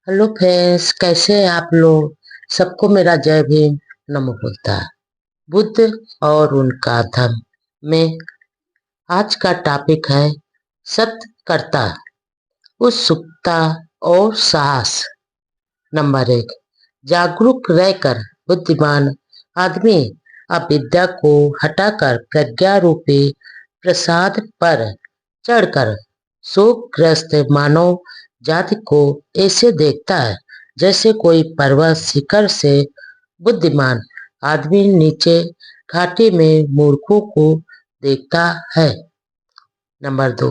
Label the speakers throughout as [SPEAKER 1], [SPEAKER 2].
[SPEAKER 1] Hello friends, कैसे हैं आप लोग। सबको मेरा जय भीम। नमो बोलता है। बुद्ध और उनका धर्म में आज का टॉपिक है सत्यकर्ता, उत्सुकता और साहस। नंबर 1, जागरूक रहकर बुद्धिमान आदमी अविद्या को हटाकर प्रज्ञा रूपी प्रसाद पर चढ़कर शोकग्रस्त मानव जाति को ऐसे देखता है जैसे कोई पर्वत शिखर से बुद्धिमान आदमी नीचे घाटी में मूर्खों को देखता है। नंबर 2,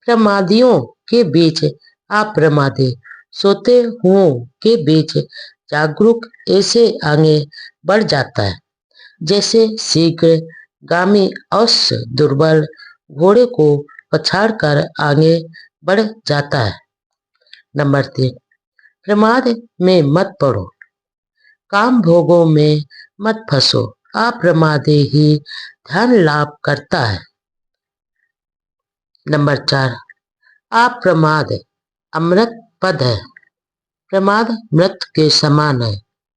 [SPEAKER 1] प्रमादियों के बीच अप्रमादी, सोते हुओं के बीच जागरूक ऐसे आगे बढ़ जाता है जैसे शीघ्र गामी अश्व दुर्बल घोड़े को पछाड़कर आगे बढ़ जाता है। नंबर 3, प्रमाद में मत पड़ो, काम भोगों में मत फंसो, अप्रमादी ही ध्यान लाभ करता है। नंबर 4, अप्रमाद अमृत पद है, प्रमाद मृत के समान है।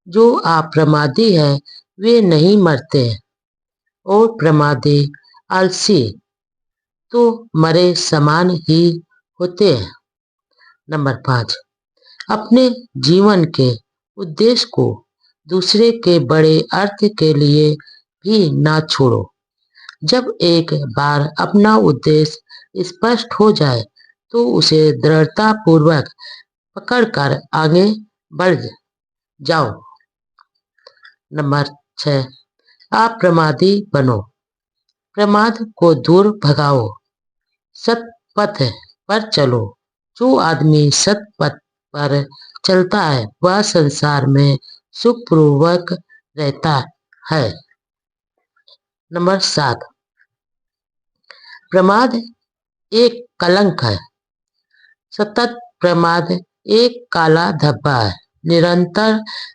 [SPEAKER 1] जो अप्रमादी है वे नहीं मरते हैं और प्रमादी आलसी तो मरे समान ही होते हैं। नंबर 5, अपने जीवन के उद्देश्य को दूसरे के बड़े अर्थ के लिए भी ना छोड़ो। जब एक बार अपना उद्देश्य स्पष्ट हो जाए तो उसे दृढ़ता पूर्वक पकड़कर आगे बढ़ जाओ। नंबर 6, अप्रमादी बनो, प्रमाद को दूर भगाओ, सत्पथ पर चलो। जो आदमी सत्पथ पर चलता है वह संसार में सुखपूर्वक रहता है। नंबर 7, प्रमाद एक कलंक है, सतत प्रमाद एक काला धब्बा है। निरंतर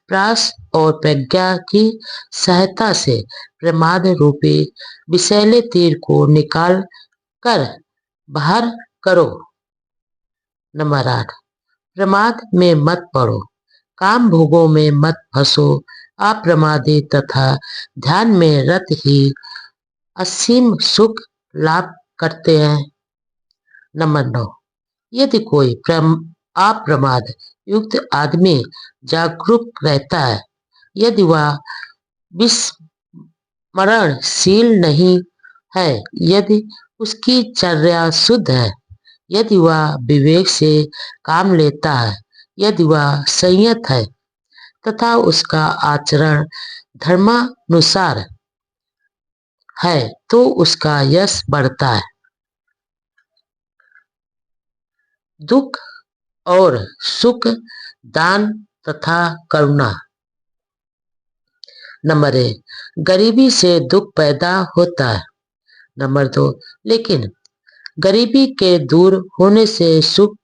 [SPEAKER 1] प्रयास और प्रज्ञा की सहायता से प्रमाद रूपी विषैले तीर को निकाल कर बाहर करो। नंबर 8, प्रमाद में मत पड़ो, काम भोगों में मत फंसो, अप्रमादी तथा ध्यान में रत ही असीम सुख लाभ करते हैं। नंबर 9, यदि कोई अप्रमाद युक्त आदमी जागरूक रहता है, यदि वह विस्मरणशील नहीं है, यदि उसकी चर्या शुद्ध है, यदि वह विवेक से काम लेता है, यदि वह संयत है तथा उसका आचरण धर्मानुसार है तो उसका यश बढ़ता है। दुख और सुख, दान तथा करुणा। नंबर 1, गरीबी से दुख पैदा होता है। नंबर 2, लेकिन गरीबी के दूर होने से सुख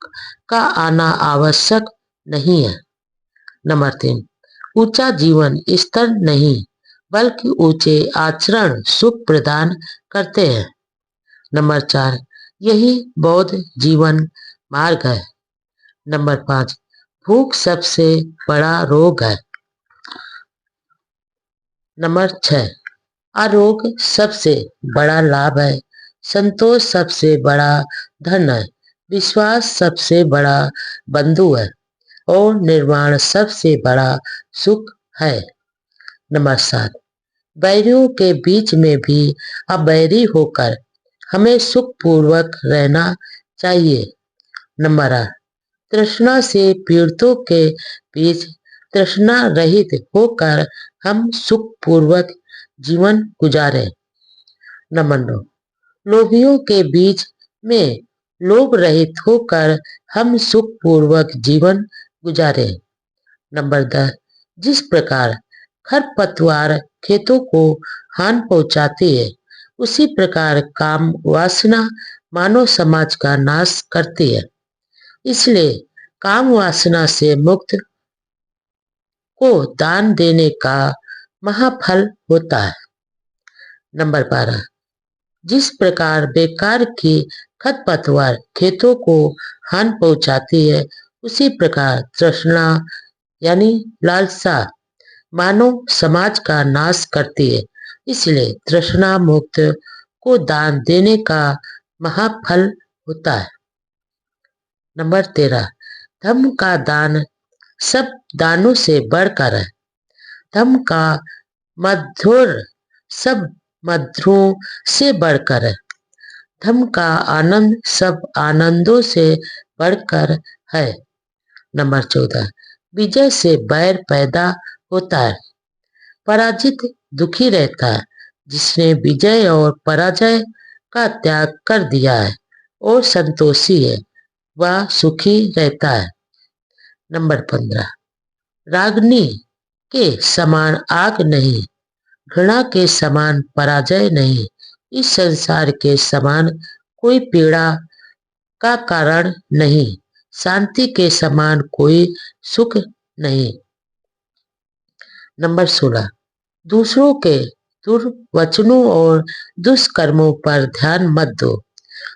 [SPEAKER 1] का आना आवश्यक नहीं है। नंबर 3, ऊंचा जीवन स्तर नहीं बल्कि ऊंचे आचरण सुख प्रदान करते हैं। नंबर 4, यही बौद्ध जीवन मार्ग है। नंबर 5, भूख सबसे बड़ा रोग है। नंबर 6, आरोग सबसे बड़ा लाभ है, संतोष सबसे बड़ा धन है, विश्वास सबसे बड़ा बंधु है और निर्वाण सबसे बड़ा सुख है। नंबर 7, बैरियों के बीच में भी अबैरी होकर हमें सुखपूर्वक रहना चाहिए। नंबर 8, तृष्णा से पीड़ितों के बीच तृष्णा रहित होकर हम सुखपूर्वक जीवन गुजारें। नंबर 9, लोभियों के बीच में लोभ रहित होकर हम सुखपूर्वक जीवन गुजारें। नंबर 10, जिस प्रकार खरपतवार खेतों को हानि पहुंचाती है उसी प्रकार काम वासना मानव समाज का नाश करती है। इसलिए काम वासना से मुक्त को दान देने का महाफल होता है। नंबर 12, जिस प्रकार बेकार की खरपतवार खेतों को हानि पहुंचाती है उसी प्रकार तृष्णा यानी लालसा मानव समाज का नाश करती है। इसलिए तृष्णा मुक्त को दान देने का महाफल होता है। नंबर 13, धर्म का दान सब दानों से बढ़कर है। धर्म का मधुर सब मधुरों से बढ़कर है। धर्म का आनंद सब आनंदों से बढ़कर है। नंबर 14, विजय से बैर पैदा होता है। पराजित दुखी रहता है। जिसने विजय और पराजय का त्याग कर दिया है और संतोषी है, वह सुखी रहता है। नंबर 15, रागनी के समान आग नहीं, घृणा के समान पराजय नहीं, इस संसार के समान कोई पीड़ा का कारण नहीं, शांति के समान कोई सुख नहीं। नंबर 16, दूसरों के दुर्वचनों और दुष्कर्मों पर ध्यान मत दो।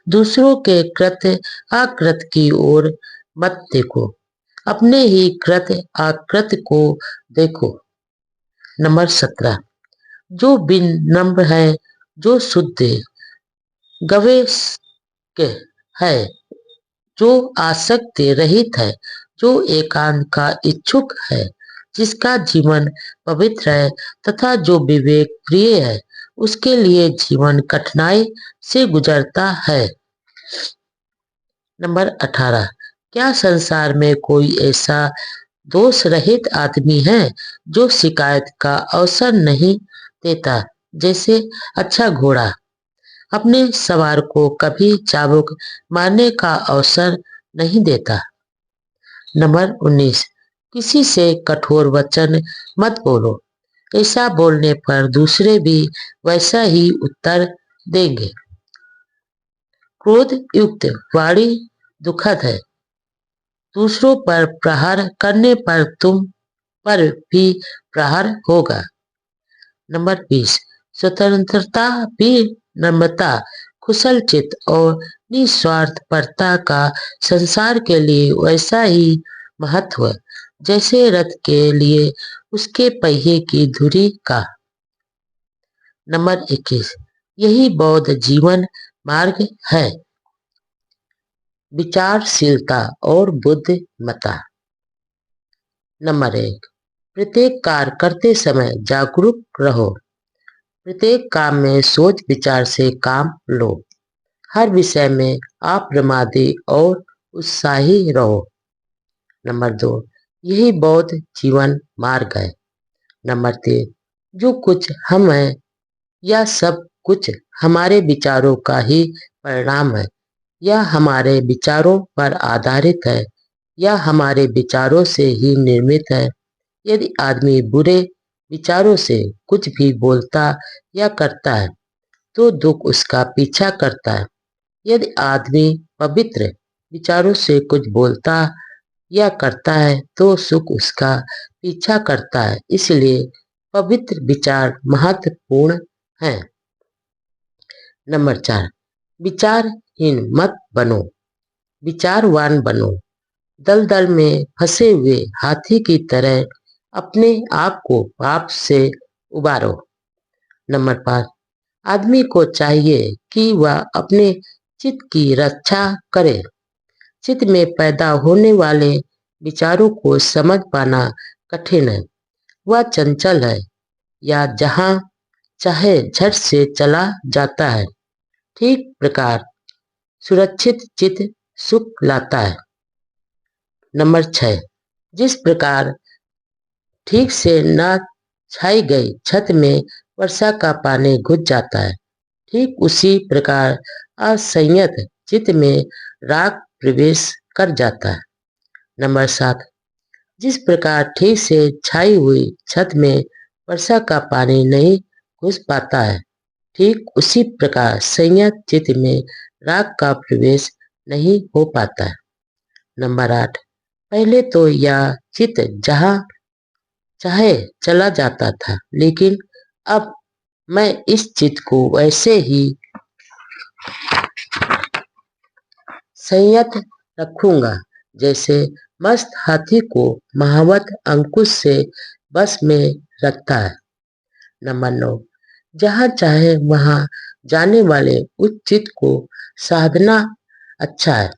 [SPEAKER 1] दूसरों के कृत्य आकृत की ओर मत देखो, अपने ही कृत्य आकृत को देखो। नंबर 17, जो विनम्र है, जो शुद्ध गवेश के है, जो आसक्ति रहित है, जो एकांत का इच्छुक है, जिसका जीवन पवित्र है तथा जो विवेक प्रिय है, उसके लिए जीवन कठिनाई से गुजरता है। नंबर 18, क्या संसार में कोई ऐसा दोष रहित आदमी है जो शिकायत का अवसर नहीं देता? जैसे अच्छा घोड़ा अपने सवार को कभी चाबुक मारने का अवसर नहीं देता। नंबर 19, किसी से कठोर वचन मत बोलो, ऐसा बोलने पर दूसरे भी वैसा ही उत्तर देंगे। क्रोध युक्त वाणी दुखद है, दूसरों पर प्रहार करने पर तुम पर भी प्रहार होगा। नंबर 20, स्वतंत्रता भी नम्रता, कुशल चित्त और निस्वार्थपरता का संसार के लिए वैसा ही महत्व जैसे रथ के लिए उसके पहिए की धुरी का। नंबर 21, यही बौद्ध जीवन मार्ग है, विचारशीलता और बुद्धिमत्ता। नंबर 1, प्रत्येक कार्य करते समय जागरूक रहो। प्रत्येक काम में सोच विचार से काम लो। हर विषय में अप्रमादी और उत्साही रहो। नंबर 2, यही बौद्ध जीवन मार्ग है। नंबर 3, जो कुछ हम हैं या सब कुछ हमारे विचारों का ही परिणाम है, या हमारे विचारों पर आधारित है, या हमारे विचारों से ही निर्मित है। यदि आदमी बुरे विचारों से कुछ भी बोलता या करता है तो दुख उसका पीछा करता है। यदि आदमी पवित्र विचारों से कुछ बोलता या करता है तो सुख उसका पीछा करता है। इसलिए पवित्र विचार महत्वपूर्ण है। नंबर 4, विचारहीन मत बनो, विचारवान बनो। दलदल में फंसे हुए हाथी की तरह अपने आप को पाप से उबारो। नंबर 5, आदमी को चाहिए कि वह अपने चित्त की रक्षा करे। चित्त में पैदा होने वाले विचारों को समझ पाना कठिन है। वह चंचल है या जहां चाहे झट से चला जाता है। ठीक प्रकार सुरक्षित चित्त सुख लाता है। नंबर 6, जिस प्रकार ठीक से न छाई गई छत में वर्षा का पानी घुस जाता है, ठीक उसी प्रकार असंयत चित्त में राग प्रवेश कर जाता है। नंबर 7, जिस प्रकार ठीक से छाई हुई छत में वर्षा का पानी नहीं घुस पाता है, ठीक उसी प्रकार संयत चित्त में राग का प्रवेश नहीं हो पाता है। नंबर 8, पहले तो यह चित्त जहाँ चाहे चला जाता था, लेकिन अब मैं इस चित्त को वैसे ही संयत रखूंगा जैसे मस्त हाथी को महावत अंकुश से बस में रखता है। नंबर 9, जहाँ चाहे वहाँ जाने वाले उस चित्त को साधना अच्छा है,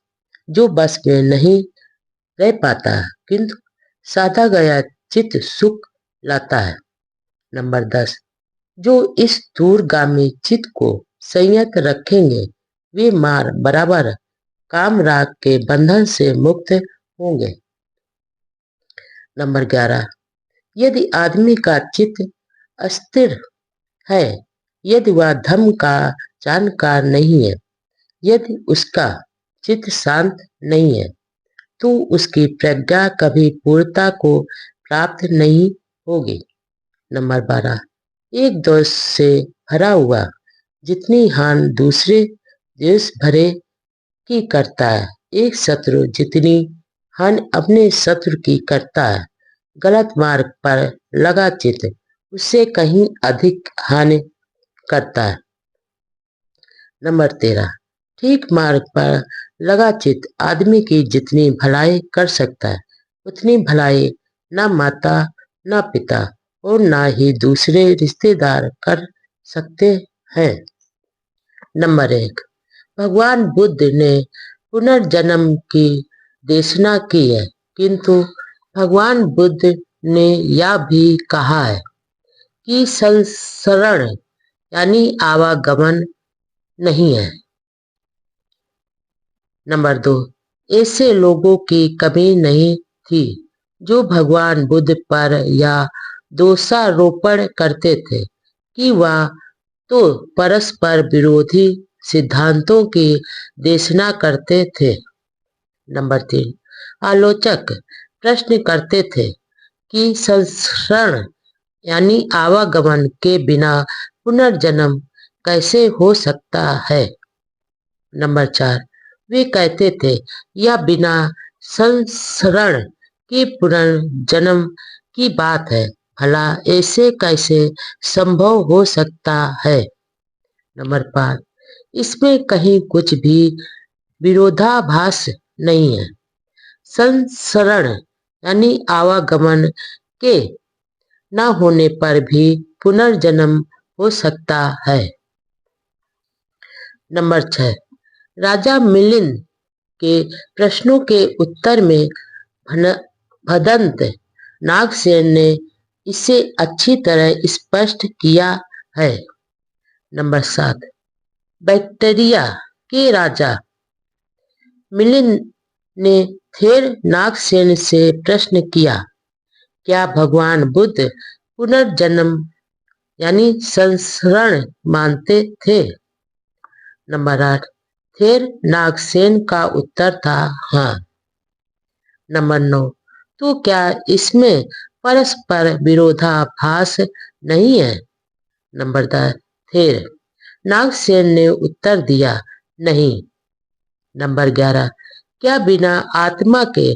[SPEAKER 1] जो बस में नहीं रह पाता है, किंतु साधा गया चित्त सुख लाता है। नंबर 10, जो इस दूरगामी चित्त को संयत रखेंगे, वे मार बराबर काम राग के बंधन से मुक्त होंगे। नंबर 11, यदि आदमी का चित्त अस्थिर है, यदि वह धर्म का जानकार नहीं है, यदि उसका चित्त शांत नहीं है, तो उसकी प्रज्ञा कभी पूर्णता को प्राप्त नहीं होगी। नंबर 12, एक दोष से भरा हुआ जितनी हानि दूसरे देश भरे की करता है, एक शत्रु जितनी हानि अपने शत्रु की करता है, गलत मार्ग पर लगा चित्त उससे कहीं अधिक हानि करता है। नंबर 13, ठीक मार्ग पर लगा चित्त आदमी की जितनी भलाई कर सकता है, उतनी भलाई न माता, न पिता और न ही दूसरे रिश्तेदार कर सकते हैं। नंबर 1, भगवान बुद्ध ने पुनर्जन्म की देशना की है, किंतु भगवान बुद्ध ने यह भी कहा है कि संसरण यानी आवागमन नहीं है। नंबर 2, ऐसे लोगों की कमी नहीं थी जो भगवान बुद्ध पर यह दोषारोपण करते थे कि वह तो परस्पर विरोधी सिद्धांतों की देशना करते थे। नंबर 3, आलोचक प्रश्न करते थे कि संसरण यानी आवागमन के बिना पुनर्जन्म कैसे हो सकता है। नंबर 4, वे कहते थे यह बिना संसरण के पुनर्जन्म की बात है, भला ऐसे कैसे संभव हो सकता है। नंबर 5, इसमें कहीं कुछ भी विरोधाभास नहीं है। संसरण यानी आवागमन के न होने पर भी पुनर्जन्म हो सकता है। नंबर 6, राजा मिलिंद के प्रश्नों के उत्तर में भदंत नागसेन ने इसे अच्छी तरह स्पष्ट किया है। नंबर 7, बैक्टीरिया के राजा मिलिंद ने थेर नागसेन से प्रश्न किया, क्या भगवान बुद्ध पुनर्जन्म यानी संसरण मानते थे। नंबर 8, थेर नागसेन का उत्तर था हाँ। नंबर 9, तो क्या इसमें परस्पर विरोधाभास नहीं है। नंबर 10, थेर नागसेन ने उत्तर दिया नहीं। नंबर 11, क्या बिना आत्मा के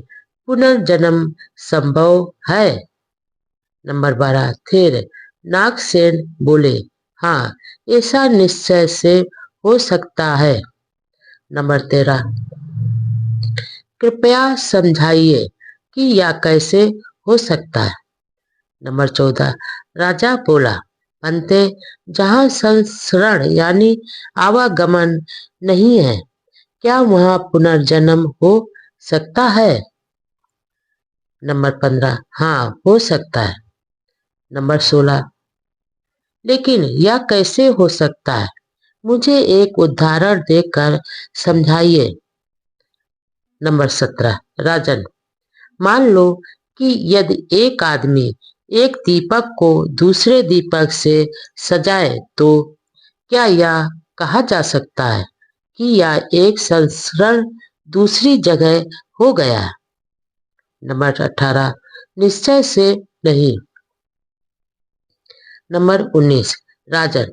[SPEAKER 1] पुनर्जन्म संभव है। नंबर 12, थेर नागसेन बोले हाँ, ऐसा निश्चय से हो सकता है। नंबर 13, कृपया समझाइए कि यह कैसे हो सकता है। नंबर 14, राजा बोला, अंते जहाँ संसरण यानी आवागमन नहीं है, क्या वहाँ पुनर्जन्म हो सकता है। नंबर 15, हाँ हो सकता है। नंबर 16, लेकिन यह कैसे हो सकता है, मुझे एक उदाहरण देकर समझाइए। नंबर 17, राजन, मान लो कि यदि एक आदमी एक दीपक को दूसरे दीपक से सजाए तो क्या यह कहा जा सकता है कि यह एक संस्करण दूसरी जगह हो गया। नंबर 18, निश्चय से नहीं। नंबर 19, राजन,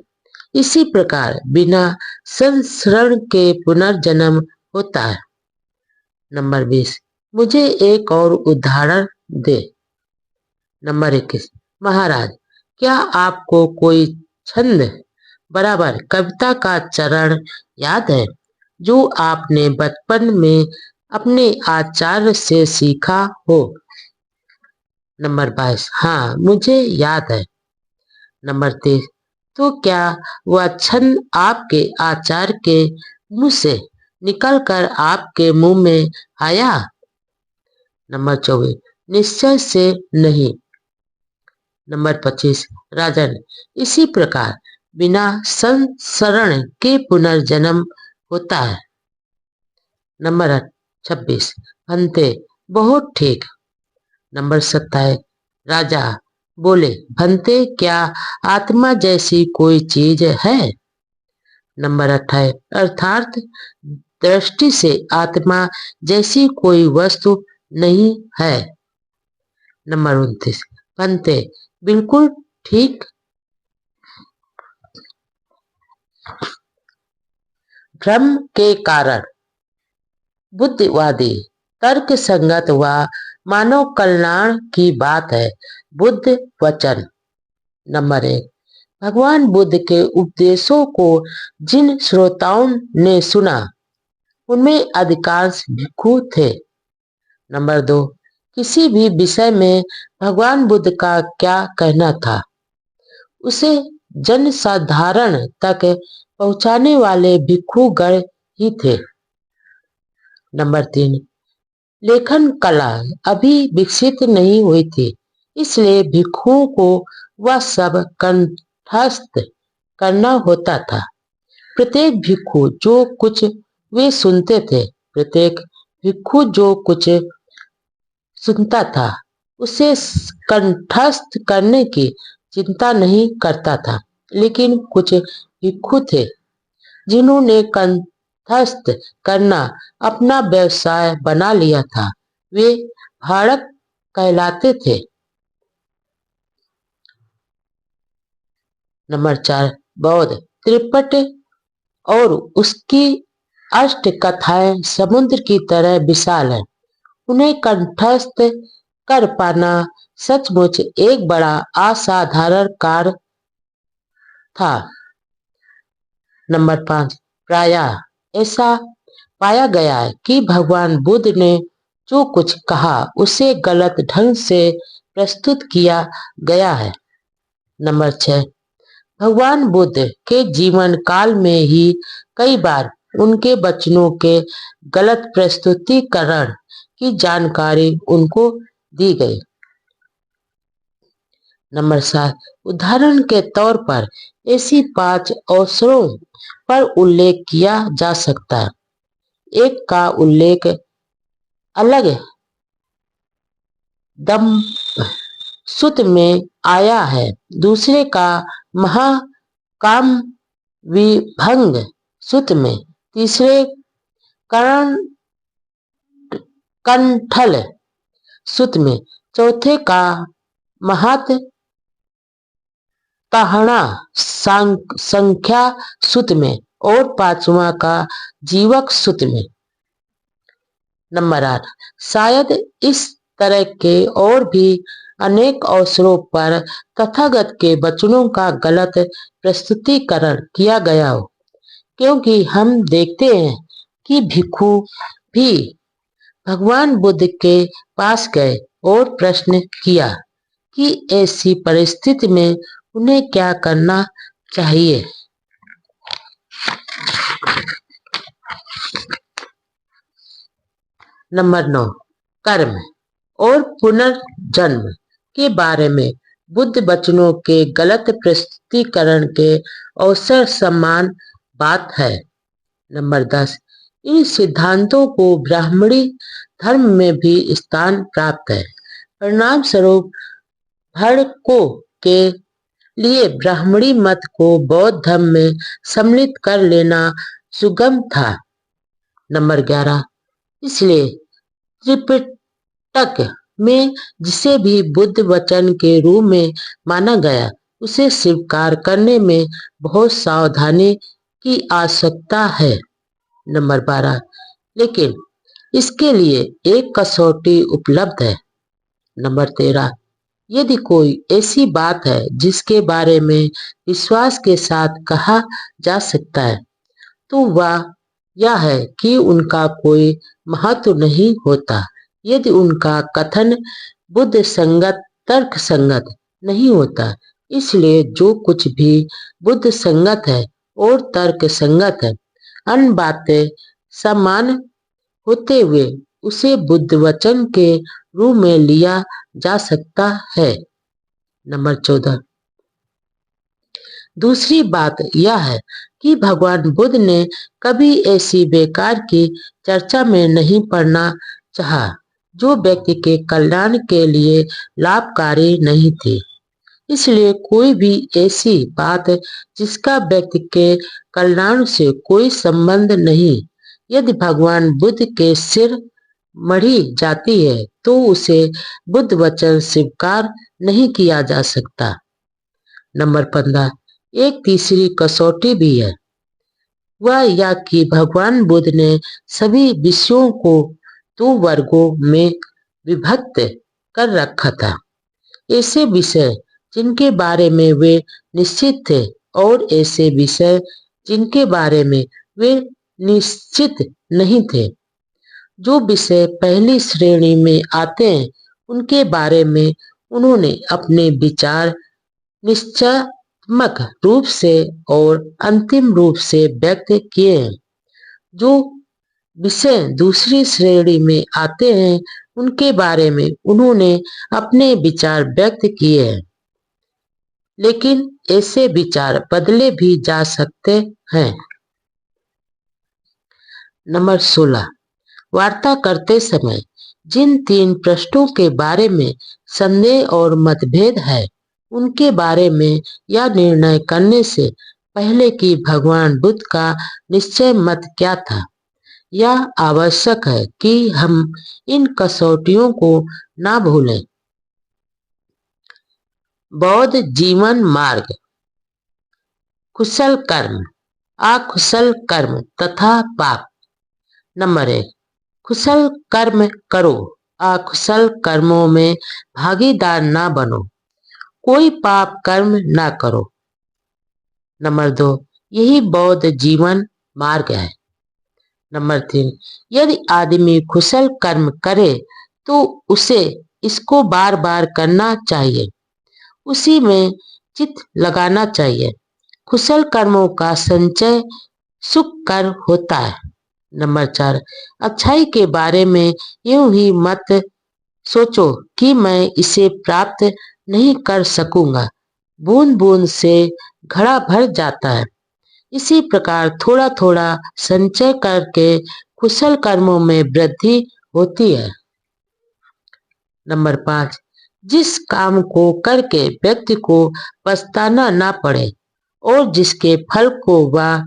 [SPEAKER 1] इसी प्रकार बिना संस्करण के पुनर्जन्म होता है। नंबर 20, मुझे एक और उदाहरण दे। नंबर 21, महाराज, क्या आपको कोई छंद बराबर कविता का चरण याद है जो आपने बचपन में अपने आचार्य से सीखा हो? नंबर 22, हाँ मुझे याद है। नंबर 23, तो क्या वह छंद आपके आचार्य के मुंह से निकलकर आपके मुंह में आया? नंबर 24, निश्चय से नहीं। नंबर 25, राजन, इसी प्रकार बिना संसरण के पुनर्जन्म होता है। नंबर 26, भंते, बहुत ठीक। नंबर 27, राजा बोले, भंते क्या आत्मा जैसी कोई चीज है? नंबर 28, अर्थात दृष्टि से आत्मा जैसी कोई वस्तु नहीं है। नंबर 29, भंते, बिल्कुल ठीक। भ्रम के कारण। बुद्धवादी, तर्क संगत व मानव कल्याण की बात है। बुद्ध वचन। नंबर 1, भगवान बुद्ध के उपदेशों को जिन श्रोताओं ने सुना उनमें अधिकांश भिक्षु थे। नंबर 2, किसी भी विषय में भगवान बुद्ध का क्या कहना था उसे जनसाधारण तक पहुंचाने वाले भिक्षुगण ही थे। नंबर 3, लेखन कला अभी विकसित नहीं हुई थी, इसलिए भिक्षुओं को वह सब कंठस्थ करना होता था। प्रत्येक भिक्षु जो कुछ वे सुनते थे, प्रत्येक भिक्षु जो कुछ सुनता था उसे कंठस्थ करने की चिंता नहीं करता था। लेकिन कुछ भिक्षु थे जिन्होंने कंठस्थ करना अपना व्यवसाय बना लिया था। वे भाड़क कहलाते थे। नंबर 4, बौद्ध। त्रिपट और उसकी अष्ट कथाएं समुद्र की तरह विशाल है। उन्हें कंठस्थ कर पाना सचमुच एक बड़ा असाधारण कार्य था। नंबर 5, प्रायः ऐसा पाया गया है कि भगवान बुद्ध ने जो कुछ कहा उसे गलत ढंग से प्रस्तुत किया गया है। नंबर 6, भगवान बुद्ध के जीवन काल में ही कई बार उनके वचनों के गलत प्रस्तुतिकरण की जानकारी उनको दी गई। नंबर 7, उदाहरण के तौर पर ऐसी 5 अवसरों पर उल्लेख किया जा सकता है। एक का उल्लेख अलग दम सूत्र में आया है, दूसरे का महाकाम विभंग सूत्र में, तीसरे करण कंठल सूत्र में, चौथे का महत ताहणा संख्या सूत्र में और पांचवा का जीवक सूत्र में। नंबर 8, शायद इस तरह के और भी अनेक अवसरों पर तथागत के वचनों का गलत प्रस्तुतिकरण किया गया हो, क्योंकि हम देखते हैं कि भिक्षु भी भगवान बुद्ध के पास गए और प्रश्न किया कि ऐसी परिस्थिति में उन्हें क्या करना चाहिए। नंबर 9, कर्म और पुनर्जन्म के बारे में बुद्ध वचनों के गलत प्रस्तुतिकरण के अवसर समान बात है। नंबर 10, इन सिद्धांतों को ब्राह्मणी धर्म में भी स्थान प्राप्त है। परिणाम स्वरूप भड़कों के लिए ब्राह्मणी मत को बौद्ध धर्म में सम्मिलित कर लेना सुगम था। नंबर 11, इसलिए त्रिपिटक में जिसे भी बुद्ध वचन के रूप में माना गया उसे स्वीकार करने में बहुत सावधानी की आवश्यकता है। नंबर 12, लेकिन इसके लिए एक कसौटी उपलब्ध है। नंबर 13, यदि कोई ऐसी बात है जिसके बारे में विश्वास के साथ कहा जा सकता है तो वह यह है कि उनका कोई महत्व नहीं होता यदि उनका कथन बुद्ध संगत तर्क संगत नहीं होता। इसलिए जो कुछ भी बुद्ध संगत है और तर्क संगत है, अन्य बातें समान होते हुए उसे बुद्ध वचन के रूप में लिया जा सकता है। नंबर 14, दूसरी बात यह है कि भगवान बुद्ध ने कभी ऐसी बेकार की चर्चा में नहीं पड़ना चाहा जो व्यक्ति के कल्याण के लिए लाभकारी नहीं थी। इसलिए कोई भी ऐसी बात जिसका व्यक्ति के कल्याण से कोई संबंध नहीं, यदि भगवान बुद्ध के सिर मढ़ी जाती है तो उसे बुद्ध वचन स्वीकार नहीं किया जा सकता। नंबर 15, एक तीसरी कसौटी भी है, वह यह कि भगवान बुद्ध ने सभी विषयों को 2 वर्गों में विभक्त कर रखा था। ऐसे विषय जिनके बारे में वे निश्चित थे और ऐसे विषय जिनके बारे में वे निश्चित नहीं थे। जो विषय पहली श्रेणी में आते हैं उनके बारे में उन्होंने अपने विचार निश्चयात्मक रूप से और अंतिम रूप से व्यक्त किए हैं। जो विषय दूसरी श्रेणी में आते हैं उनके बारे में उन्होंने अपने विचार व्यक्त किए हैं, लेकिन ऐसे विचार बदले भी जा सकते हैं। नंबर 16, वार्ता करते समय जिन 3 प्रश्नों के बारे में संदेह और मतभेद है उनके बारे में यह निर्णय करने से पहले कि भगवान बुद्ध का निश्चय मत क्या था, यह आवश्यक है कि हम इन कसौटियों को ना भूलें। बौद्ध जीवन मार्ग, कुशल कर्म, अकुशल कर्म तथा पाप। नंबर 1, कुशल कर्म करो, अकुशल कर्मों में भागीदार ना बनो, कोई पाप कर्म ना करो। नंबर 2, यही बौद्ध जीवन मार्ग है। नंबर 3, यदि आदमी कुशल कर्म करे तो उसे इसको बार बार करना चाहिए, उसी में चित्त लगाना चाहिए। कुशल कर्मों का संचय सुख कर होता है। नंबर 4, अच्छाई के बारे में यूं ही मत सोचो कि मैं इसे प्राप्त नहीं कर सकूंगा। बूंद बूंद से घड़ा भर जाता है। इसी प्रकार थोड़ा थोड़ा संचय करके कुशल कर्मों में वृद्धि होती है। नंबर 5, जिस काम को करके व्यक्ति को पछताना ना पड़े और जिसके फल को वह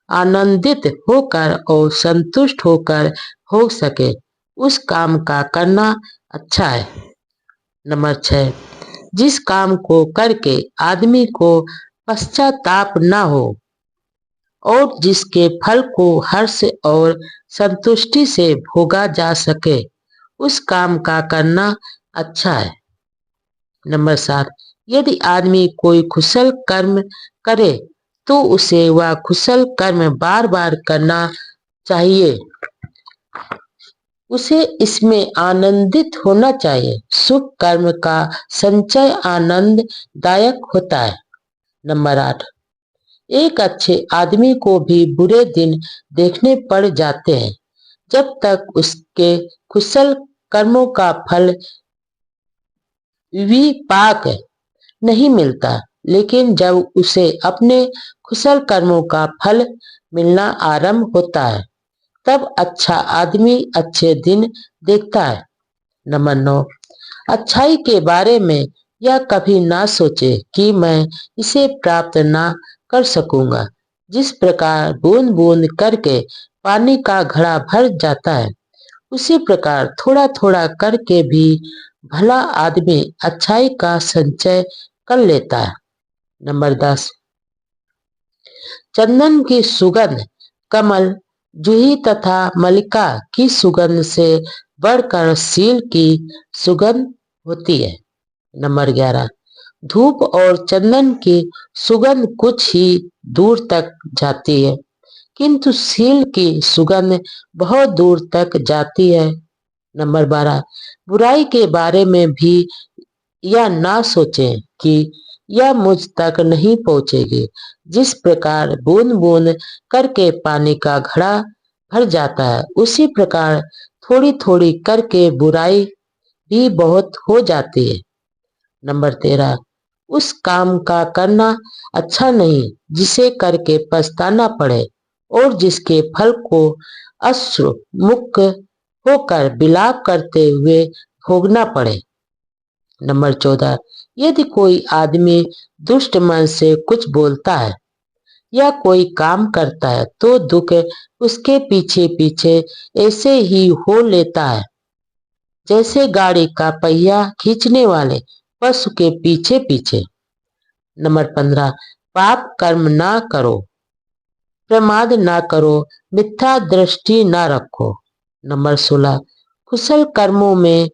[SPEAKER 1] आनंदित होकर और संतुष्ट होकर हो सके, उस काम का करना अच्छा है। नंबर 6, जिस काम को करके आदमी को पश्चाताप ना हो और जिसके फल को हर्ष और संतुष्टि से भोगा जा सके, उस काम का करना अच्छा है। नंबर 7, यदि आदमी कोई कुशल कर्म करे तो उसे वह कुशल कर्म बार बार करना चाहिए, उसे इसमें आनंदित होना चाहिए। सुख कर्म का संचय आनंददायक होता है। नंबर 8, एक अच्छे आदमी को भी बुरे दिन देखने पड़ जाते हैं जब तक उसके कुशल कर्मों का फल विपाक नहीं मिलता, लेकिन जब उसे अपने कुशल कर्मों का फल मिलना आरंभ होता है तब अच्छा आदमी अच्छे दिन देखता है। नंबर 9, अच्छाई के बारे में यह कभी ना सोचे कि मैं इसे प्राप्त ना कर सकूंगा। जिस प्रकार बूंद बूंद करके पानी का घड़ा भर जाता है, उसी प्रकार थोड़ा थोड़ा करके भी भला आदमी अच्छाई का संचय कर लेता है। नंबर 10, चंदन की सुगंध कमल, जूही तथा मल्लिका की सुगंध से बढ़कर सील की सुगंध होती है। नंबर 11, धूप और चंदन की सुगंध कुछ ही दूर तक जाती है, किंतु सील की सुगंध बहुत दूर तक जाती है। नंबर 12, बुराई के बारे में भी यह ना सोचें कि यह मुझ तक नहीं पहुंचेगी। जिस प्रकार बूंद बूंद करके पानी का घड़ा भर जाता है, उसी प्रकार थोड़ी थोड़ी करके बुराई भी बहुत हो जाती है। नंबर 13, उस काम का करना अच्छा नहीं जिसे करके पछताना पड़े और जिसके फल को अश्रु मुक्त होकर विलाप करते हुए भोगना पड़े। नंबर 14, यदि कोई आदमी दुष्ट मन से कुछ बोलता है या कोई काम करता है तो दुख उसके पीछे पीछे ऐसे ही हो लेता है जैसे गाड़ी का पहिया खींचने वाले पशु के पीछे पीछे। नंबर 15, पाप कर्म ना करो, प्रमाद ना करो, मिथ्या दृष्टि ना रखो। नंबर 16, कुशल कर्मों में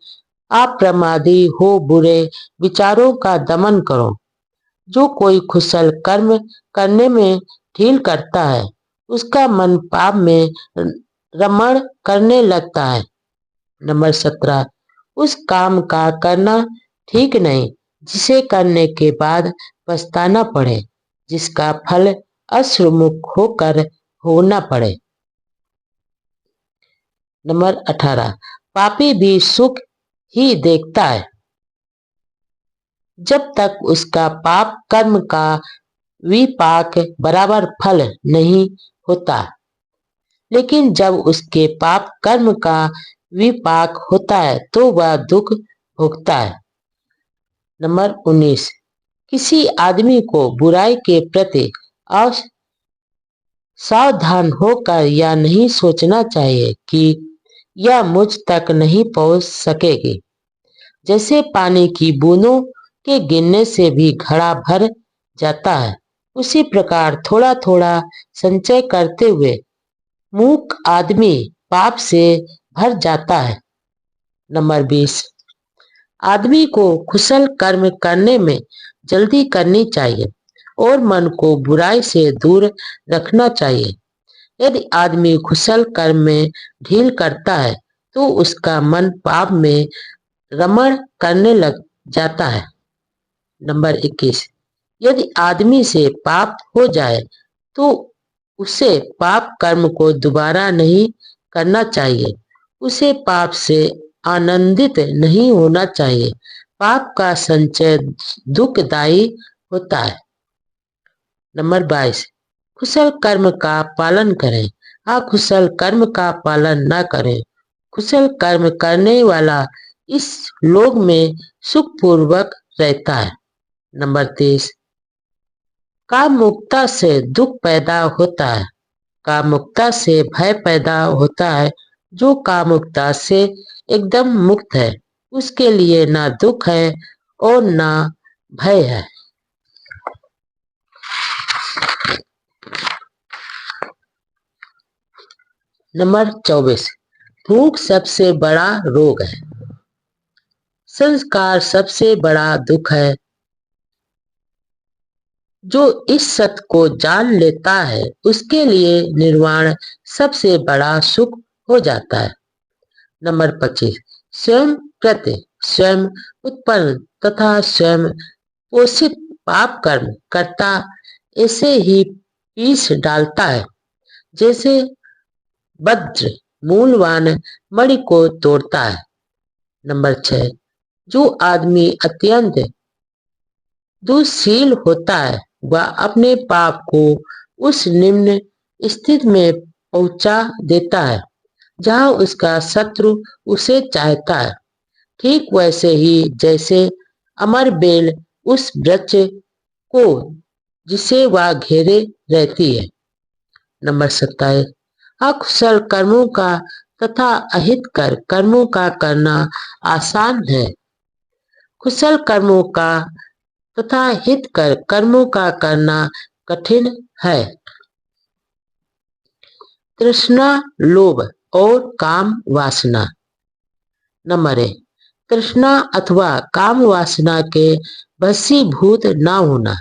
[SPEAKER 1] अप्रमादी हो, बुरे विचारों का दमन करो। जो कोई कुशल कर्म करने में ढील करता है, उसका मन पाप में रमण करने लगता है। नंबर 17, उस काम का करना ठीक नहीं जिसे करने के बाद पछताना पड़े, जिसका फल अश्रुमुख होकर भोगना पड़े। नंबर 18, पापी भी सुख ही देखता है जब तक उसका पाप कर्म का विपाक बराबर फल नहीं होता, लेकिन जब उसके पाप कर्म का विपाक होता है तो वह दुख भोगता है। नंबर 19, किसी आदमी को बुराई के प्रति सावधान होकर यह नहीं सोचना चाहिए कि यह मुझ तक नहीं पहुंच सकेगी। जैसे पानी की बूंदों के गिरने से भी घड़ा भर जाता है, उसी प्रकार थोड़ा थोड़ा संचय करते हुए मूक आदमी पाप से भर जाता है। नंबर 20, आदमी को कुशल कर्म करने में जल्दी करनी चाहिए और मन को बुराई से दूर रखना चाहिए। यदि आदमी कुशल कर्म में ढील करता है तो उसका मन पाप में रमण करने लग जाता है। नंबर 21, यदि आदमी से पाप हो जाए तो उसे पाप कर्म को दोबारा नहीं करना चाहिए। उसे पाप से आनंदित नहीं होना चाहिए। पाप का संचय दुखदायी होता है। नंबर 22, कुशल कर्म का पालन करें, अकुशल कर्म का पालन न करें। कुशल कर्म करने वाला इस लोक में सुखपूर्वक रहता है। नंबर 23, कामुकता से दुख पैदा होता है, कामुकता से भय पैदा होता है। जो कामुकता से एकदम मुक्त है उसके लिए ना दुख है और ना भय है। नंबर 24, भूख सबसे बड़ा रोग है, संस्कार सबसे बड़ा दुख है। जो इस सत्य को जान लेता है उसके लिए निर्वाण सबसे बड़ा सुख हो जाता है। नंबर 25, स्वयं प्रति स्वयं उत्पन्न तथा स्वयं पोषित पाप कर्म करता ऐसे ही पीस डालता है जैसे वज्र मूलवान मणि को तोड़ता है। नंबर 6, जो आदमी अत्यंत दुशील होता है वह अपने पाप को उस निम्न स्थिति में पहुंचा देता है जहां उसका शत्रु उसे चाहता है, ठीक वैसे ही जैसे अमर बेल उस वृक्ष को जिसे वह घेरे रहती है। नंबर 27, अकुशल कर्मों का तथा अहितकर कर्मों का करना आसान है, कुशल कर्मों का तथा हितकर कर्मों का करना कठिन है। तृष्णा, लोभ और काम वासना। नंबर 1, तृष्णा अथवा काम वासना के वशीभूत न होना।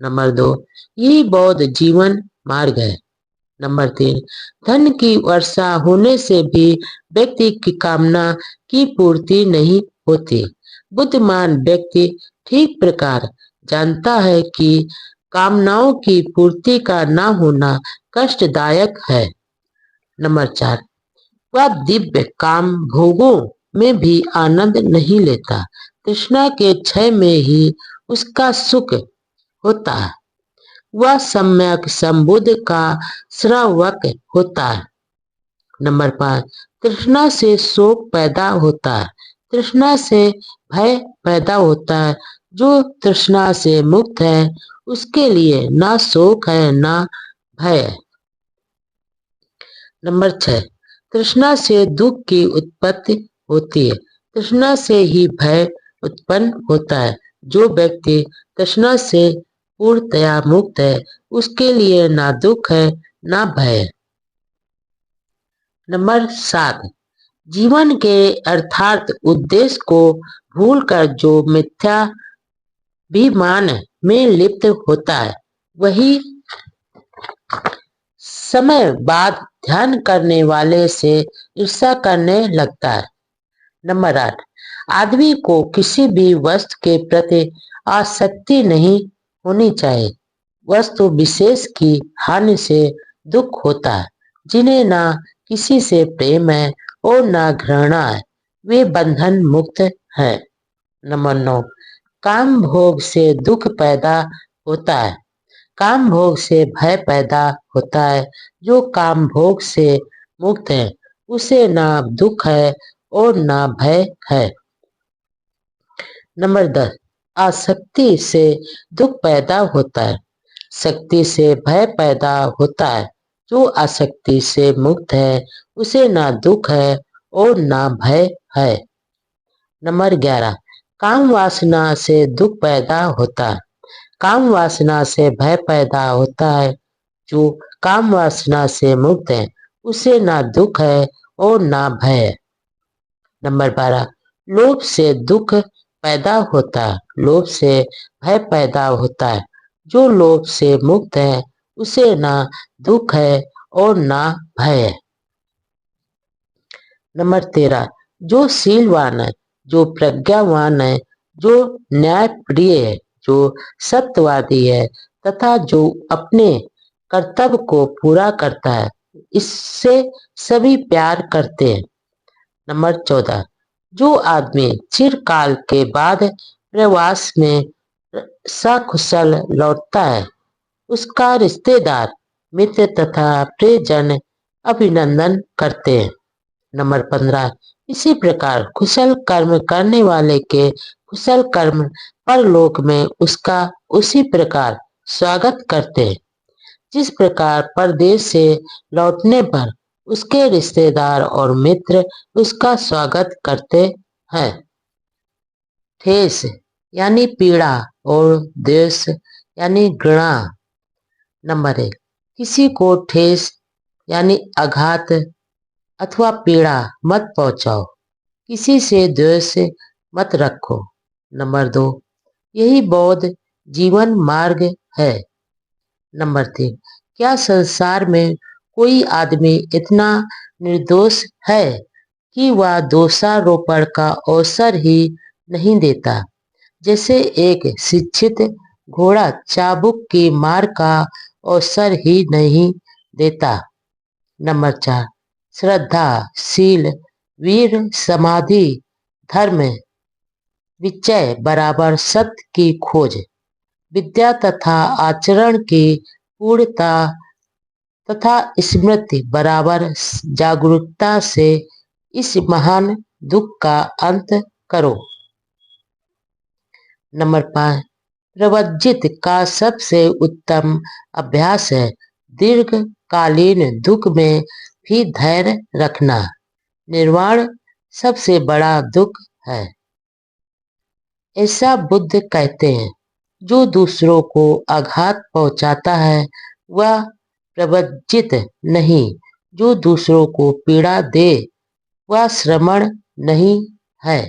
[SPEAKER 1] नंबर 2, यही बौद्ध जीवन मार्ग है। नंबर 3, धन की वर्षा होने से भी व्यक्ति की कामना की पूर्ति नहीं होती। बुद्धिमान व्यक्ति ठीक प्रकार जानता है कि कामनाओं की पूर्ति का न होना कष्टदायक है। नंबर 4, वह दिव्य काम भोगों में भी आनंद नहीं लेता। तृष्णा के क्षय में ही उसका सुख होता है। वह सम्यक संबुद्ध का श्रावक होता है। नंबर 5, तृष्णा से शोक पैदा होता है। तृष्णा से भय पैदा होता है। जो तृष्णा से मुक्त है उसके लिए ना शोक है ना भय है। नंबर 6, तृष्णा से दुख की उत्पत्ति होती है। तृष्णा से ही भय उत्पन्न होता है। जो व्यक्ति तृष्णा से पूर्णतया मुक्त है उसके लिए ना दुख है ना भय है। नंबर 7, जीवन के अर्थात उद्देश्य को भूलकर जो मिथ्याभिमान में लिप्त होता है वही समय बाद ध्यान करने वाले से ईर्ष्या करने लगता है। नंबर 8, आदमी को किसी भी वस्तु के प्रति आसक्ति नहीं होनी चाहिए। वस्तु विशेष की हानि से दुख होता है। जिन्हें ना किसी से प्रेम है और ना घृणा है वे बंधन मुक्त है। नंबर 9, काम भोग से दुख पैदा होता है। काम भोग से भय पैदा होता है। जो काम भोग से मुक्त है उसे ना दुख है और ना भय है। नंबर 10, आसक्ति से दुख पैदा होता है। शक्ति से भय पैदा होता है। जो आसक्ति से मुक्त है उसे ना दुख है और ना भय है। नंबर 11, काम वासना से दुख पैदा होता है। काम वासना से भय पैदा होता है। जो काम वासना से मुक्त है उसे ना दुख है और ना भय है। नंबर 12, लोभ से दुख पैदा होता है। लोभ से भय पैदा होता है। जो लोभ से मुक्त है उसे ना दुख है और ना भय है। नंबर 13, जो शीलवान है, जो प्रज्ञावान है, जो न्यायप्रिय है, जो सत्यवादी है तथा जो अपने कर्तव्य को पूरा करता है इससे सभी प्यार करते हैं। नंबर 14, जो आदमी चिरकाल के बाद प्रवास में सकुशल लौटता है उसका रिश्तेदार मित्र तथा प्रियजन अभिनंदन करते हैं। नंबर 15, इसी प्रकार कुशल कर्म करने वाले के कुशल कर्म परलोक में उसका उसी प्रकार स्वागत करते हैं जिस प्रकार परदेश से लौटने पर उसके रिश्तेदार और मित्र उसका स्वागत करते हैं। ठेस यानी पीड़ा और द्वेष यानी घृणा। नंबर 1, किसी को ठेस यानी आघात अथवा पीड़ा मत पहुंचाओ। किसी से द्वेष मत रखो। नंबर 2, यही बौद्ध जीवन मार्ग है। नंबर 3, क्या संसार में कोई आदमी इतना निर्दोष है कि वह दोषारोपण का अवसर ही नहीं देता, जैसे एक शिक्षित घोड़ा चाबुक की मार का अवसर ही नहीं देता। नंबर 4, श्रद्धा, शील, वीर, समाधि, धर्म, विचय बराबर सत्य की खोज, विद्या तथा आचरण की पूर्णता तथा स्मृति बराबर जागरूकता से इस महान दुख का अंत करो। नंबर 5, प्रवज्जित का सबसे उत्तम अभ्यास है दीर्घकालीन दुख में भी धैर्य रखना। निर्वाण सबसे बड़ा दुख है ऐसा बुद्ध कहते हैं। जो दूसरों को आघात पहुंचाता है वह प्रवज्जित नहीं। जो दूसरों को पीड़ा दे वह श्रमण नहीं है।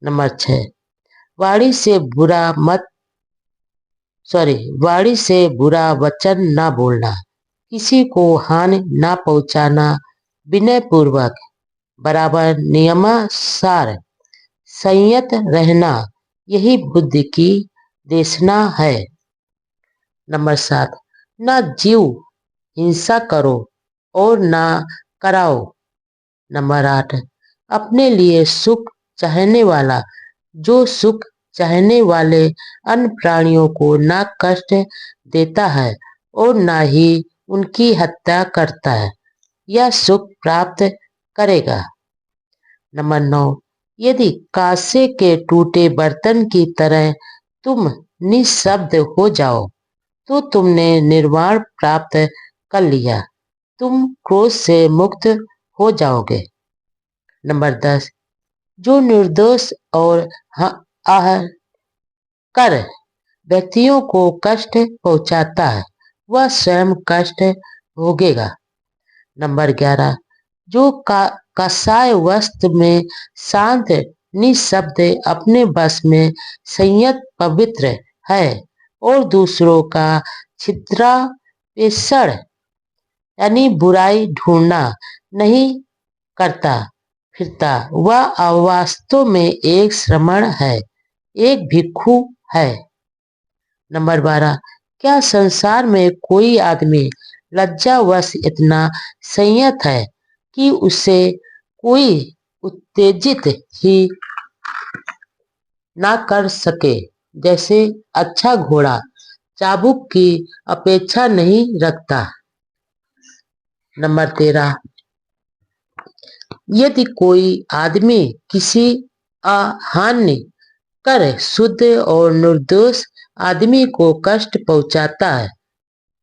[SPEAKER 1] नंबर 6, वाणी से बुरा वचन न बोलना। किसी को हानि ना पहुंचाना, विनय पूर्वक, बराबर नियमानुसार संयत रहना, यही बुद्ध की देशना है। नंबर 7, ना जीव हिंसा करो और ना कराओ। नंबर 8, अपने लिए सुख चाहने वाला जो सुख चाहने वाले अन्य प्राणियों को ना कष्ट देता है और ना ही उनकी हत्या करता है, यह सुख प्राप्त करेगा। नंबर 9, यदि कांसे के टूटे बर्तन की तरह तुम निःशब्द हो जाओ तो तुमने निर्वाण प्राप्त कर लिया, तुम क्रोध से मुक्त हो जाओगे। नंबर 10, जो निर्दोष और कर व्यक्तियों को कष्ट पहुंचाता है वह स्वयं कष्ट भोगेगा। नंबर 11, जो कसाय वस्त्र में शांत निःशब्द अपने बस में संयत पवित्र है और दूसरों का छिद्रापेषण यानी बुराई ढूंढना नहीं करता फिरता, वह वास्तव में एक श्रमण है, एक भिक्षु है। नंबर 12, क्या संसार में कोई आदमी लज्जावश इतना संयत है कि उसे कोई उत्तेजित ही ना कर सके, जैसे अच्छा घोड़ा चाबुक की अपेक्षा नहीं रखता। नंबर 13, यदि कोई आदमी किसी हानि कर शुद्ध और निर्दोष आदमी को कष्ट पहुंचाता है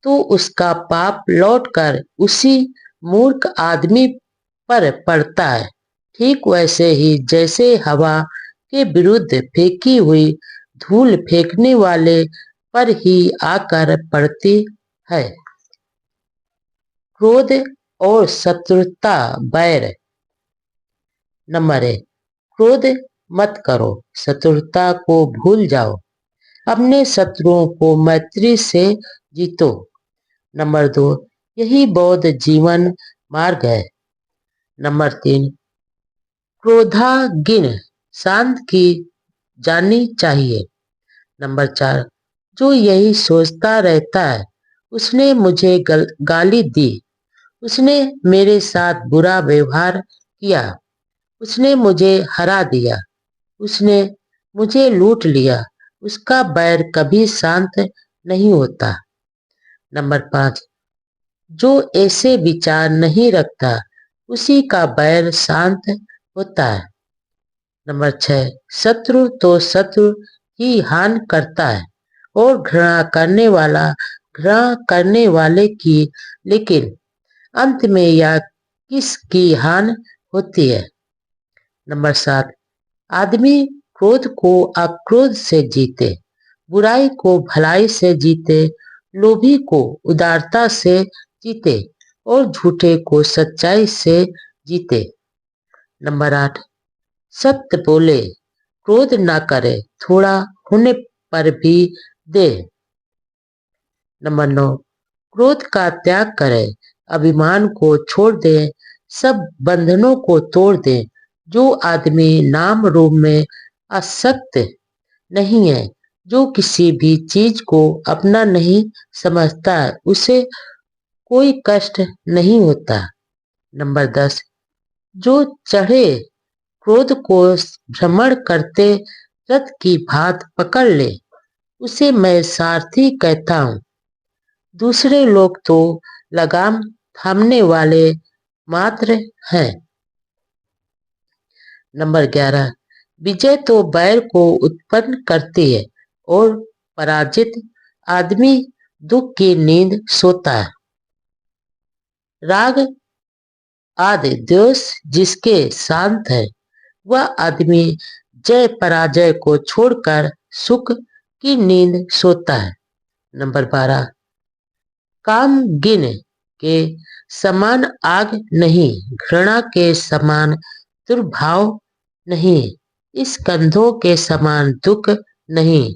[SPEAKER 1] तो उसका पाप लौटकर उसी मूर्ख आदमी पर पड़ता है, ठीक वैसे ही जैसे हवा के विरुद्ध फेंकी हुई धूल फेंकने वाले पर ही आकर पड़ती है। क्रोध और शत्रुता बैर। नंबर 1, क्रोध मत करो, शत्रुता को भूल जाओ, अपने शत्रुओं को मैत्री से जीतो। नंबर 2, यही बौद्ध जीवन मार्ग है। नंबर 3, क्रोधाग्नि शांत की जानी चाहिए। नंबर 4, जो यही सोचता रहता है उसने मुझे गाली दी, उसने मेरे साथ बुरा व्यवहार किया, उसने मुझे हरा दिया, उसने मुझे लूट लिया, उसका बैर कभी शांत नहीं होता। नंबर 5, जो ऐसे विचार नहीं रखता उसी का बैर शांत होता है। नंबर 6, शत्रु तो शत्रु ही हानि करता है और घृणा करने वाले की, लेकिन अंत में यह किसकी हानि होती है। नंबर 7, आदमी क्रोध को अक्रोध से जीते, बुराई को भलाई से जीते, लोभी को उदारता से जीते और झूठे को सच्चाई से जीते। नंबर 8, सत्य बोले, क्रोध ना करे, थोड़ा होने पर भी दे। नंबर 9, क्रोध का त्याग करे, अभिमान को छोड़ दे, सब बंधनों को तोड़ दे। जो आदमी नाम रूप में आसक्त नहीं है, जो किसी भी चीज को अपना नहीं समझता, उसे कोई कष्ट नहीं होता। नंबर 10, जो चढ़े क्रोध को भ्रमण करते रथ की भात पकड़ ले, उसे मैं सारथी कहता हूँ। दूसरे लोग तो लगाम थामने वाले मात्र हैं। नंबर 11, विजय तो बैर को उत्पन्न करती है और पराजित आदमी दुख की नींद सोता है। राग आदि द्वेष जिसके शांत है वह आदमी जय पराजय को छोड़कर सुख की नींद सोता है। नंबर 12, काम गिन के समान आग नहीं, घृणा के समान दुर्भाव नहीं, इस कंधों के समान दुख नहीं,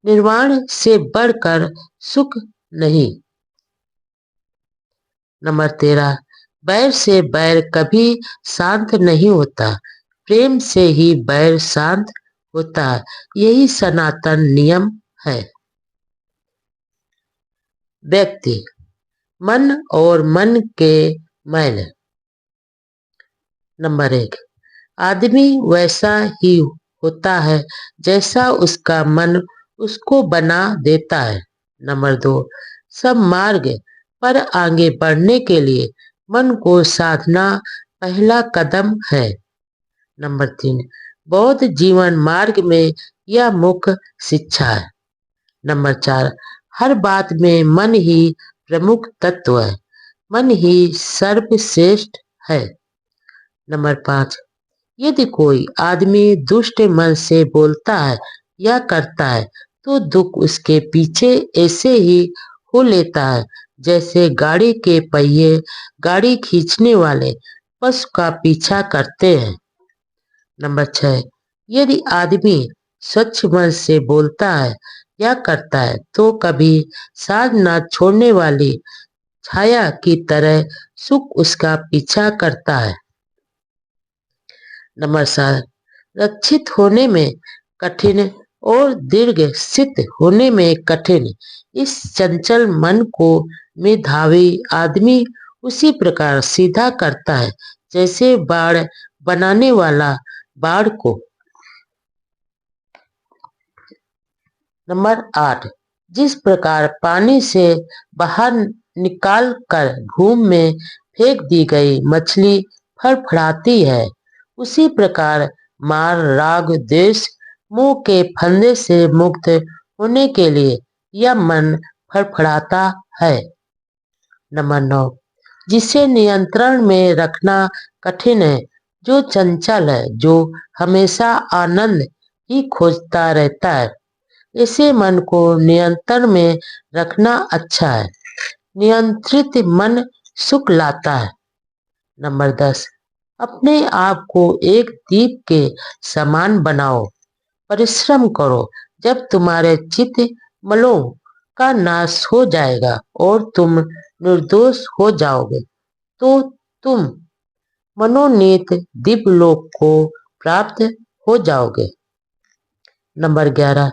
[SPEAKER 1] निर्वाण से बढ़कर सुख नहीं। नंबर 13, बैर से बैर कभी शांत नहीं होता, प्रेम से ही बैर शांत होता है, यही सनातन नियम है। व्यक्ति, मन और मन के मैल। नंबर 1, आदमी वैसा ही होता है जैसा उसका मन उसको बना देता है। नंबर 2, सब मार्ग पर आगे बढ़ने के लिए मन को साधना पहला कदम है। नंबर 3, बौद्ध जीवन मार्ग में यह मुख्य शिक्षा है। नंबर 4, हर बात में मन ही प्रमुख तत्व है, मन ही सर्वश्रेष्ठ है। नंबर 5, यदि कोई आदमी दुष्ट मन से बोलता है या करता है तो दुख उसके पीछे ऐसे ही हो लेता है जैसे गाड़ी के पहिए गाड़ी खींचने वाले पशु का पीछा करते हैं। नंबर 6, यदि आदमी स्वच्छ मन से बोलता है या करता है तो कभी साथ न छोड़ने वाली छाया की तरह सुख उसका पीछा करता है। नंबर 7, रक्षित होने में कठिन और दीर्घ सिद्ध होने में कठिन इस चंचल मन को मेधावी आदमी उसी प्रकार सीधा करता है जैसे बाड़ बनाने वाला बाड़ को। नंबर 8, जिस प्रकार पानी से बाहर निकाल कर घूम में फेंक दी गई मछली फड़फड़ाती है, उसी प्रकार मार राग द्वेष मोह के फंदे से मुक्त होने के लिए यह मन फड़फड़ाता है। नंबर 9, जिसे नियंत्रण में रखना कठिन है, जो चंचल है, जो हमेशा आनंद ही खोजता रहता है, ऐसे मन को नियंत्रण में रखना अच्छा है। नियंत्रित मन सुख लाता है। नंबर 10, अपने आप को एक दीप के समान बनाओ, परिश्रम करो। जब तुम्हारे चित्त मलों का नाश हो जाएगा और तुम निर्दोष हो जाओगे तो तुम मनोनीत दिव्य लोक को प्राप्त हो जाओगे। नंबर 11,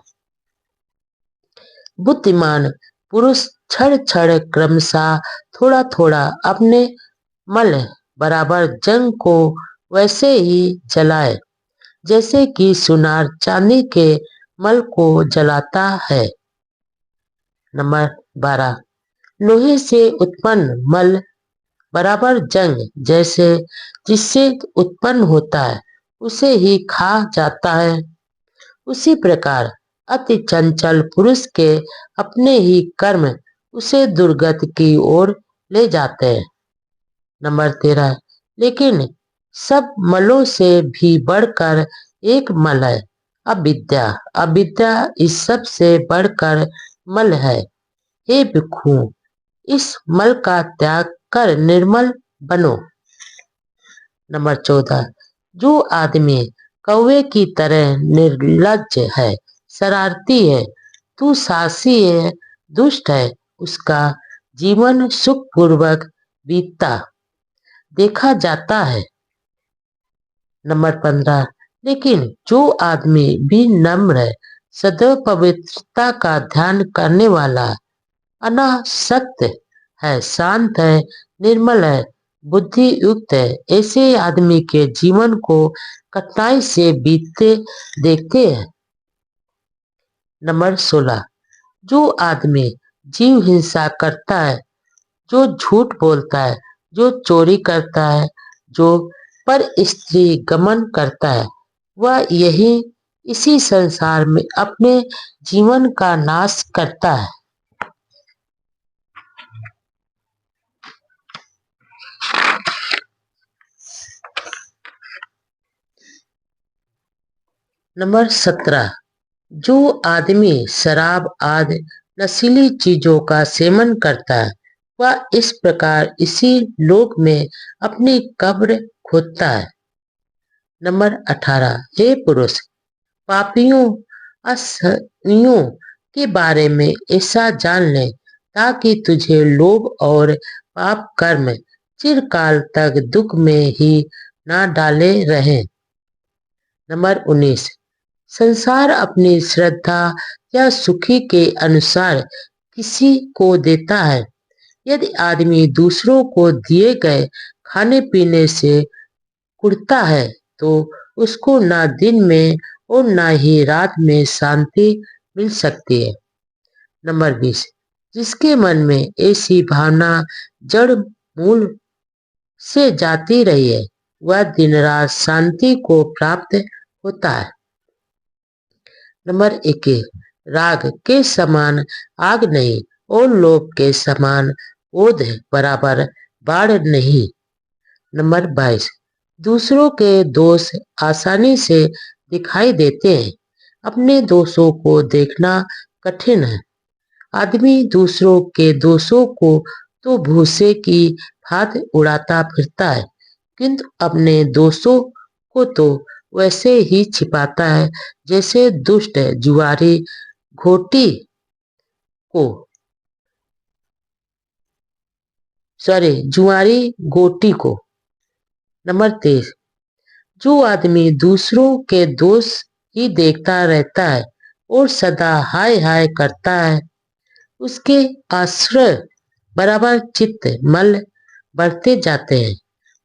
[SPEAKER 1] बुद्धिमान पुरुष क्षण क्षण क्रमशः थोड़ा थोड़ा अपने मल बराबर जंग को वैसे ही जलाए जैसे कि सुनार चांदी के मल को जलाता है। नंबर 12, लोहे से उत्पन्न मल बराबर जंग जैसे जिससे उत्पन्न होता है उसे ही खा जाता है, उसी प्रकार अति चंचल पुरुष के अपने ही कर्म उसे दुर्गति की ओर ले जाते हैं। नंबर 13, लेकिन सब मलों से भी बढ़कर एक मल है, अविद्या। अविद्या इस सब से बढ़कर मल है। हे भिक्षु, इस मल का त्याग कर निर्मल बनो। नंबर 14, जो आदमी कौवे की तरह निर्लज्ज है, शरारती है, तू साहसी है, दुष्ट है, उसका जीवन सुखपूर्वक बीतता देखा जाता है। नंबर 15, लेकिन जो आदमी भी नम्र है, सदैव पवित्रता का ध्यान करने वाला, अनासक्त है, शांत है, निर्मल है, बुद्धि युक्त है, ऐसे आदमी के जीवन को कठिनाई से बीतते देखते हैं। नंबर 16, जो आदमी जीव हिंसा करता है, जो झूठ बोलता है, जो चोरी करता है, जो पर स्त्री गमन करता है, वह यही इसी संसार में अपने जीवन का नाश करता है। नंबर 17, जो आदमी शराब आदि नशीली चीजों का सेवन करता है, वह इस प्रकार इसी लोक में अपनी कब्र खोदता है। नंबर 18, हे पुरुष, पापियों असनियों के बारे में ऐसा जान ले ताकि तुझे लोभ और पाप कर्म चिरकाल तक दुख में ही ना डाले रहें। नंबर 19, संसार अपनी श्रद्धा या सुखी के अनुसार किसी को देता है। यदि आदमी दूसरों को दिए गए खाने पीने से कुढ़ता है तो उसको ना दिन में और ना ही रात में शांति मिल सकती है। नंबर 20, जिसके मन में ऐसी भावना जड़ मूल से जाती रही है वह दिन रात शांति को प्राप्त होता है। नंबर 21, राग के समान आग नहीं और लोभ के समान क्रोध बराबर बाढ़ नहीं। नंबर 22, दूसरों के दोष आसानी से दिखाई देते हैं, अपने दोषों को देखना कठिन है। आदमी दूसरों के दोषों को तो भूसे की भांति उड़ाता फिरता है, किंतु अपने दोषों को तो वैसे ही छिपाता है जैसे दुष्ट जुआरी घोटी को जुआरी गोटी को। नंबर 23, जो आदमी दूसरों के दोष ही देखता रहता है और सदा हाय हाय करता है उसके आश्रय बराबर चित्त मल बढ़ते जाते हैं।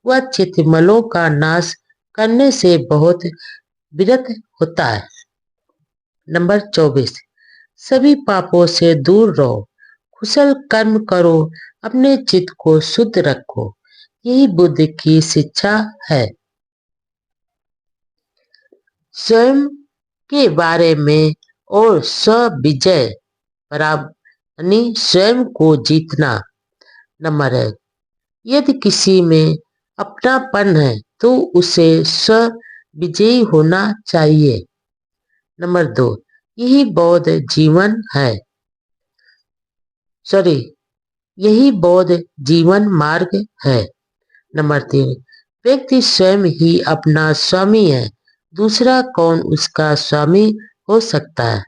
[SPEAKER 1] वह चित्त मलों का नाश करने से बहुत विरत होता है। नंबर 24, सभी पापों से दूर रहो, कुशल कर्म करो, अपने चित्त को शुद्ध रखो, यही बुद्ध की शिक्षा है। स्वयं के बारे में और स्व विजय बराबरनी स्वयं को जीतना। नंबर 1, यदि किसी में अपनापन है तो उसे स्व विजयी होना चाहिए। नंबर 2, यही बौद्ध जीवन है, यही बौद्ध जीवन मार्ग है। नंबर 3, व्यक्ति स्वयं ही अपना स्वामी है, दूसरा कौन उसका स्वामी हो सकता है।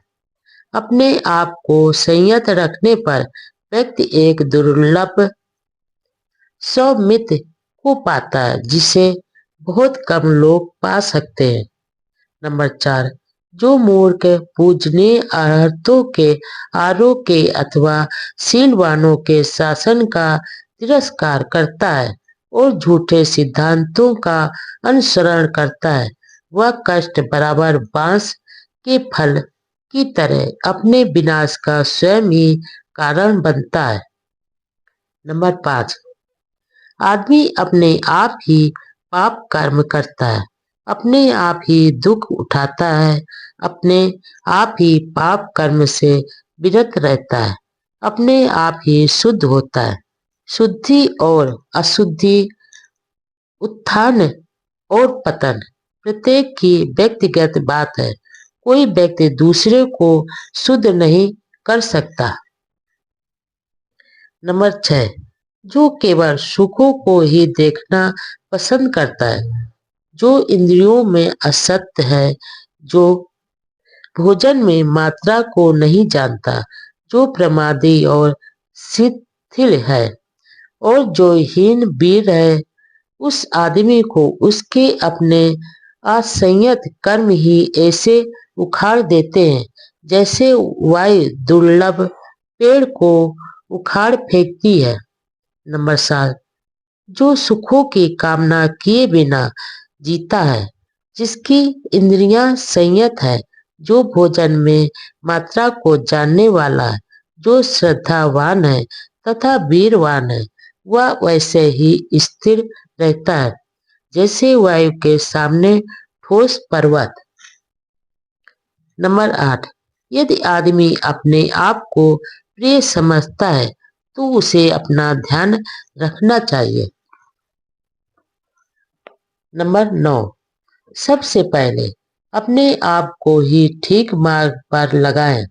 [SPEAKER 1] अपने आप को संयत रखने पर व्यक्ति एक दुर्लभ स्वमित को पाता है जिसे बहुत कम लोग पा सकते हैं। नंबर 4, जो मूर्ख पूजनीय अर्थों के आरोग्य अथवा शीलवानों के शासन का तिरस्कार करता है और झूठे सिद्धांतों का अनुसरण करता है वह कष्ट बराबर बांस के फल की तरह अपने विनाश का स्वयं ही कारण बनता है। नंबर 5, आदमी अपने आप ही पाप कर्म करता है, अपने आप ही दुख उठाता है, अपने आप ही पाप कर्म से विरत रहता है, अपने आप ही शुद्ध होता है। शुद्धि और अशुद्धि, उत्थान और पतन प्रत्येक की व्यक्तिगत बात है, कोई व्यक्ति दूसरे को शुद्ध नहीं कर सकता। नंबर 6, जो केवल सुखों को ही देखना पसंद करता है, जो इंद्रियों में असक्त है, जो भोजन में मात्रा को नहीं जानता, जो प्रमादी और शिथिल है और जो हीन वीर है, उस आदमी को उसके अपने असंयत कर्म ही ऐसे उखाड़ देते हैं जैसे वायु दुर्लभ पेड़ को उखाड़ फेंकती है। नंबर 7, जो सुखों की कामना किए बिना जीता है, जिसकी इंद्रियां संयत है, जो भोजन में मात्रा को जानने वाला है, जो श्रद्धावान है तथा वीरवान है, वह वैसे ही स्थिर रहता है जैसे वायु के सामने ठोस पर्वत। नंबर 8, यदि आदमी अपने आप को प्रिय समझता है तो उसे अपना ध्यान रखना चाहिए। नंबर 9, सबसे पहले अपने आप को ही ठीक मार्ग पर लगाएं,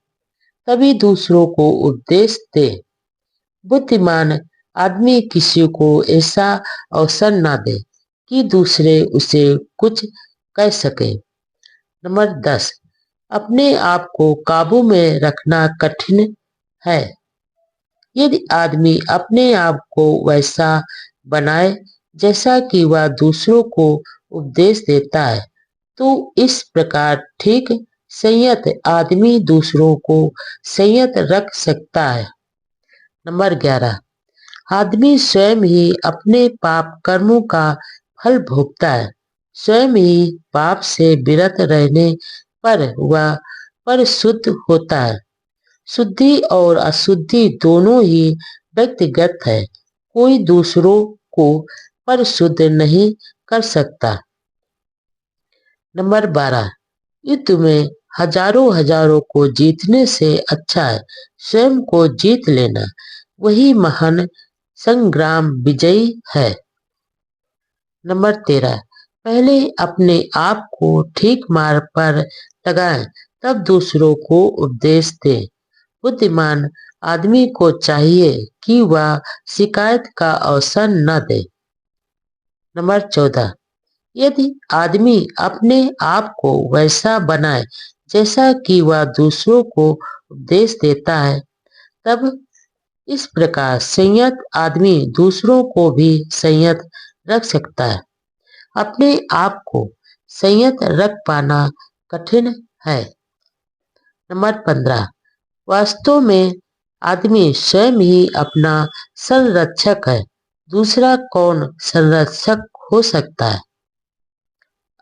[SPEAKER 1] तभी दूसरों को उपदेश दें। बुद्धिमान आदमी किसी को ऐसा अवसर ना दे कि दूसरे उसे कुछ कह सके। नंबर 10, अपने आप को काबू में रखना कठिन है, यदि आदमी अपने आप को वैसा बनाए जैसा कि वह दूसरों को उपदेश देता है, तो इस प्रकार ठीक संयत आदमी दूसरों को संयत रख सकता है। नंबर 11, आदमी स्वयं ही अपने पाप कर्मों का फल भोगता है। स्वयं ही पाप से विरत रहने पर वह परिशुद्ध होता है। शुद्धि और अशुद्धि दोनों ही व्यक्तिगत है। कोई दूसरों को परिशुद्ध नहीं कर सकता। नंबर 12, युद्ध में हजारों को जीतने से अच्छा है स्वयं को जीत लेना। वही महान संग्राम विजयी है। नंबर 13, पहले अपने आप को ठीक मार्ग पर लगाएं, तब दूसरों को उपदेश दें। बुद्धिमान आदमी को चाहिए कि वह शिकायत का अवसर न दे। नंबर 14, यदि आदमी अपने आप को वैसा बनाए जैसा कि वह दूसरों को उपदेश देता है, तब इस प्रकार संयत आदमी दूसरों को भी संयत रख सकता है। अपने आप को संयत रख पाना कठिन है। नंबर 15, वास्तव में आदमी स्वयं ही अपना संरक्षक है। दूसरा कौन संरक्षक हो सकता है?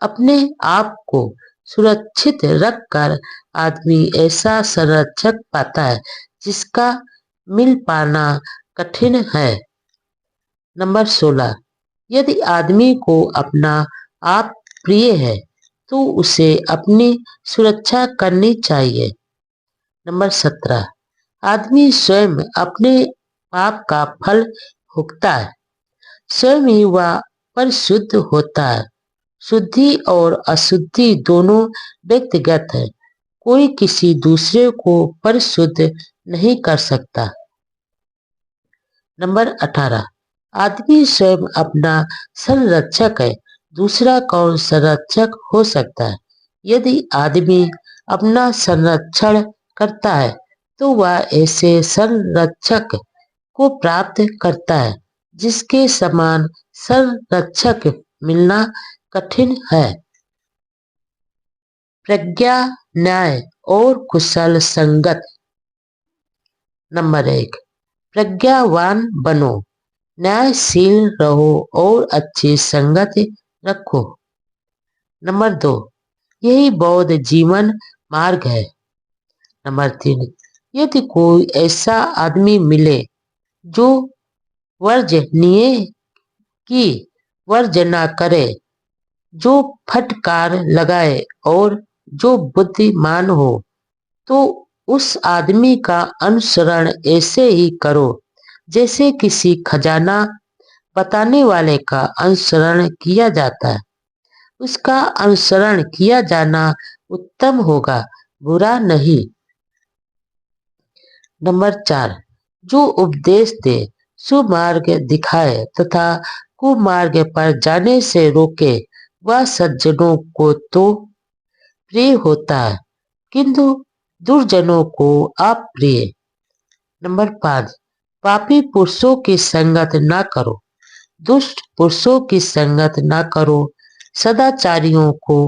[SPEAKER 1] अपने आप को सुरक्षित रखकर आदमी ऐसा संरक्षक पाता है जिसका मिल पाना कठिन है। नंबर 16, यदि आदमी को अपना आप प्रिय है तो उसे अपनी सुरक्षा करनी चाहिए। नंबर 17, आदमी स्वयं अपने पाप का फल भोगता है। स्वयं ही वह परिशुद्ध होता है। शुद्धि और अशुद्धि दोनों व्यक्तिगत है। कोई किसी दूसरे को परिशुद्ध नहीं कर सकता। नंबर 18, आदमी स्वयं अपना संरक्षक है। दूसरा कौन संरक्षक हो सकता है? यदि आदमी अपना संरक्षण करता है तो वह ऐसे संरक्षक को प्राप्त करता है जिसके समान संरक्षक मिलना कठिन है। प्रज्ञा, न्याय और कुशल संगत। नंबर 1, प्रज्ञावान बनो, न्यायशील रहो और अच्छी संगत रखो। नंबर 2, यही बौद्ध जीवन मार्ग है। नंबर 3, यदि कोई ऐसा आदमी मिले जो वर्जनीय की वर्ज ना करे, जो फटकार लगाए और जो बुद्धिमान हो, तो उस आदमी का अनुसरण ऐसे ही करो जैसे किसी खजाना बताने वाले का अनुसरण किया जाता है। उसका अनुसरण किया जाना उत्तम होगा, बुरा नहीं। नंबर 4, जो उपदेश दे, सुमार्ग दिखाए तथा कुमार्ग पर जाने से रोके, वह सज्जनों को तो प्रिय होता है किंतु दुर्जनों को अप्रिय। नंबर 5, पापी पुरुषों की संगत न करो, दुष्ट पुरुषों की संगत न करो, सदाचारियों को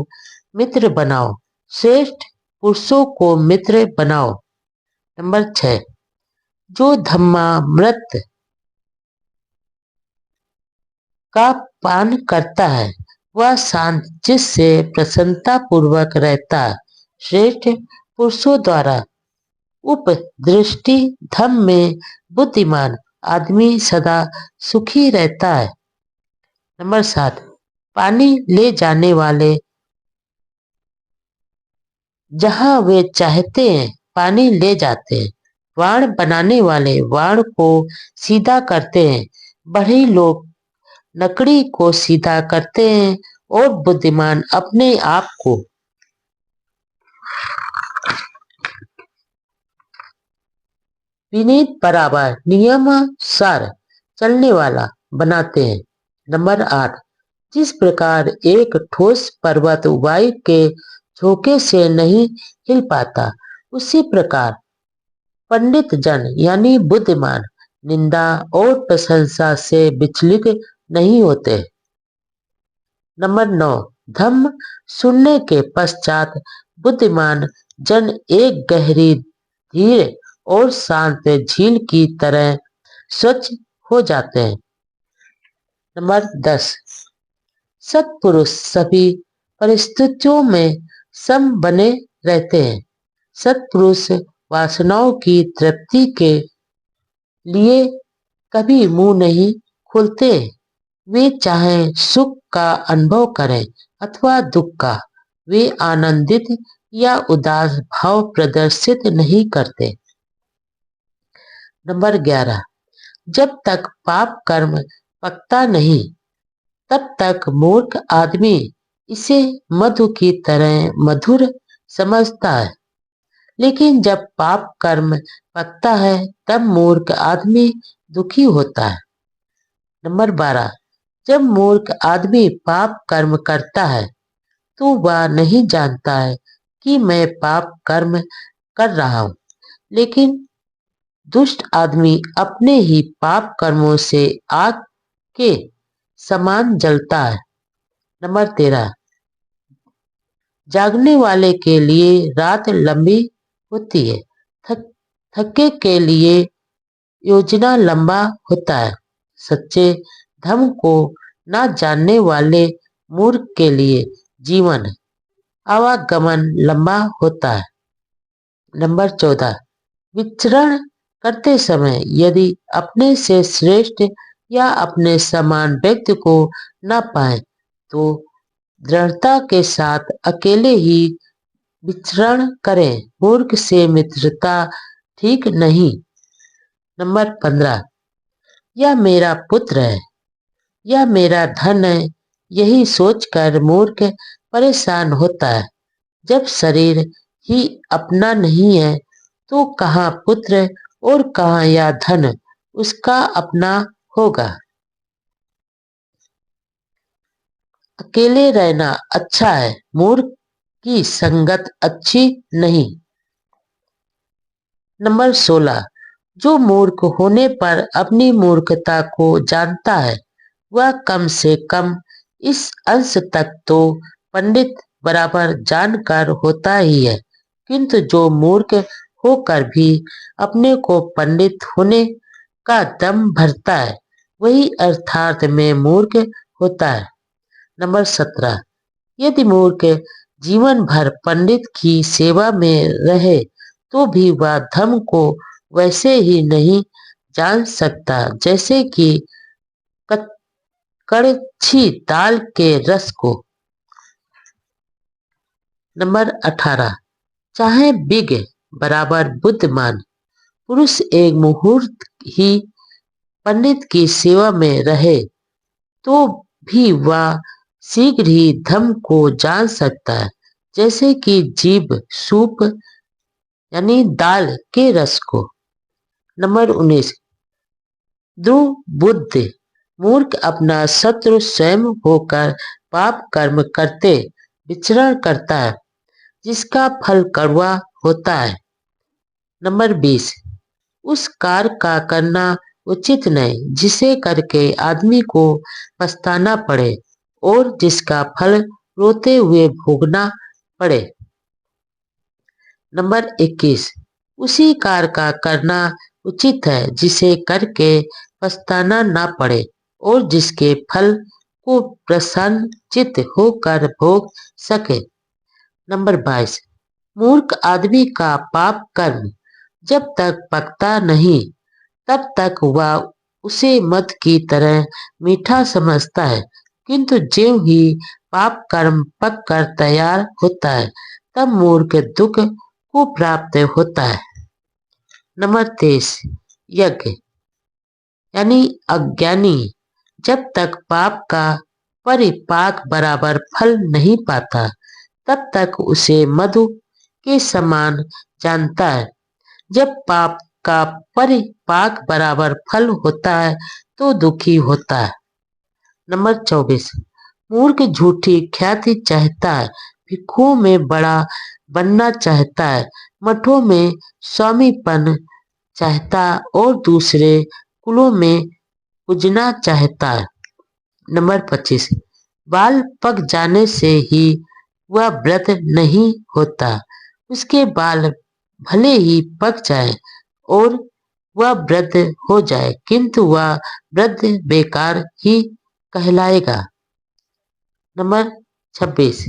[SPEAKER 1] मित्र बनाओ, श्रेष्ठ पुरुषों को मित्र बनाओ। नंबर 6, जो धम्मामृत का पान करता है वह शांत चित्त से प्रसन्नता पूर्वक रहता है। श्रेष्ठ पुरुषों द्वारा उपदृष्टि धम्म में बुद्धिमान आदमी सदा सुखी रहता है। नंबर 7, पानी ले जाने वाले जहां वे चाहते हैं पानी ले जाते हैं। वाण बनाने वाले वाण को सीधा करते हैं। बढ़ई लोग लकड़ी को सीधा करते हैं और बुद्धिमान अपने आप को विनीत बराबर नियमानुसार चलने वाला बनाते हैं। नंबर 8, जिस प्रकार एक ठोस पर्वत वायु के झोंके से नहीं हिल पाता, उसी प्रकार पंडित जन यानी बुद्धिमान निंदा और प्रशंसा से विचलित नहीं होते। नंबर 9, धम्म सुनने के पश्चात बुद्धिमान जन एक गहरी, धीर और शांत झील की तरह स्वच्छ हो जाते हैं। नंबर 10, सत्पुरुष सभी परिस्थितियों में सम बने रहते हैं। सत्पुरुष वासनाओं की तृप्ति के लिए कभी मुंह नहीं खोलते। वे चाहे सुख का अनुभव करें अथवा दुख का, वे आनंदित या उदास भाव प्रदर्शित नहीं करते। नंबर 11, जब तक पाप कर्म पकता नहीं तब तक मूर्ख आदमी इसे मधु की तरह मधुर समझता है, लेकिन जब पाप कर्म पकता है तब मूर्ख आदमी दुखी होता है। नंबर 12, जब मूर्ख आदमी पाप कर्म करता है तो वह नहीं जानता है कि मैं पाप कर्म कर रहा हूँ, लेकिन दुष्ट आदमी अपने ही पाप कर्मों से आग के समान जलता है। नंबर 13, जागने वाले के लिए रात लंबी होती है, थके के लिए योजना लंबा होता है। सच्चे धर्म को न जानने वाले मूर्ख के लिए जीवन आवागमन लंबा होता है। नंबर 14, विचरण करते समय यदि अपने से श्रेष्ठ या अपने समान व्यक्ति को न पाए तो दृढ़ता के साथ अकेले ही विचरण करें। मूर्ख से मित्रता ठीक नहीं। नंबर 15, यह मेरा पुत्र है, यह मेरा धन है, यही सोचकर मूर्ख परेशान होता है। जब शरीर ही अपना नहीं है तो कहाँ पुत्र और कहाँ यह धन उसका अपना होगा। अकेले रहना अच्छा है, मूर्ख की संगत अच्छी नहीं। नंबर 16, जो मूर्ख होने पर अपनी मूर्खता को जानता है वह कम से कम इस अंश तक तो पंडित बराबर जानकर होता ही है, किंतु जो मूर्ख होकर भी अपने को पंडित होने का दम भरता है वही अर्थार्थ में मूर्ख होता है। नंबर 17, यदि मूर्ख जीवन भर पंडित की सेवा में रहे तो भी वह धर्म को वैसे ही नहीं जान सकता जैसे कि कड़छी दाल के रस को। नंबर 18, चाहे बिग बराबर बुद्धिमान पुरुष एक मुहूर्त ही पंडित की सेवा में रहे तो भी वह शीघ्र ही धर्म को जान सकता है जैसे कि जीभ सूप यानी दाल के रस को। नंबर 19, दुर्बुद्धि मूर्ख अपना शत्रु स्वयं होकर पाप कर्म करते विचरण करता है जिसका फल कड़वा होता है। नंबर 20, उस कार्य का करना उचित नहीं जिसे करके आदमी को पछताना पड़े और जिसका फल रोते हुए भोगना पड़े। नंबर 21, उसी कार्य का करना उचित है जिसे करके पछताना ना पड़े और जिसके फल को प्रसन्नचित्त होकर भोग सके। नंबर 22, मूर्ख आदमी का पाप कर्म जब तक पकता नहीं तब तक वह उसे मद की तरह मीठा समझता है, किंतु ज्यों ही पाप कर्म पक कर तैयार होता है तब मूर्ख दुख को प्राप्त होता है। नंबर 23, यज्ञ यानी अज्ञानी जब तक पाप का परिपाक बराबर फल नहीं पाता तब तक उसे मधु के समान जानता है। जब पाप का परिपाक बराबर फल होता है तो दुखी होता है। नंबर 24, मूर्ख झूठी ख्याति चाहता है, भिक्षुओं में बड़ा बनना चाहता है, मठों में स्वामीपन चाहता और दूसरे कुलों में पूजना चाहता है। नंबर 25, बाल पक जाने से ही वह व्रत नहीं होता। उसके बाल भले ही पक जाए और वह व्रत हो जाए, किंतु वह व्रत बेकार ही कहलाएगा। नंबर 26,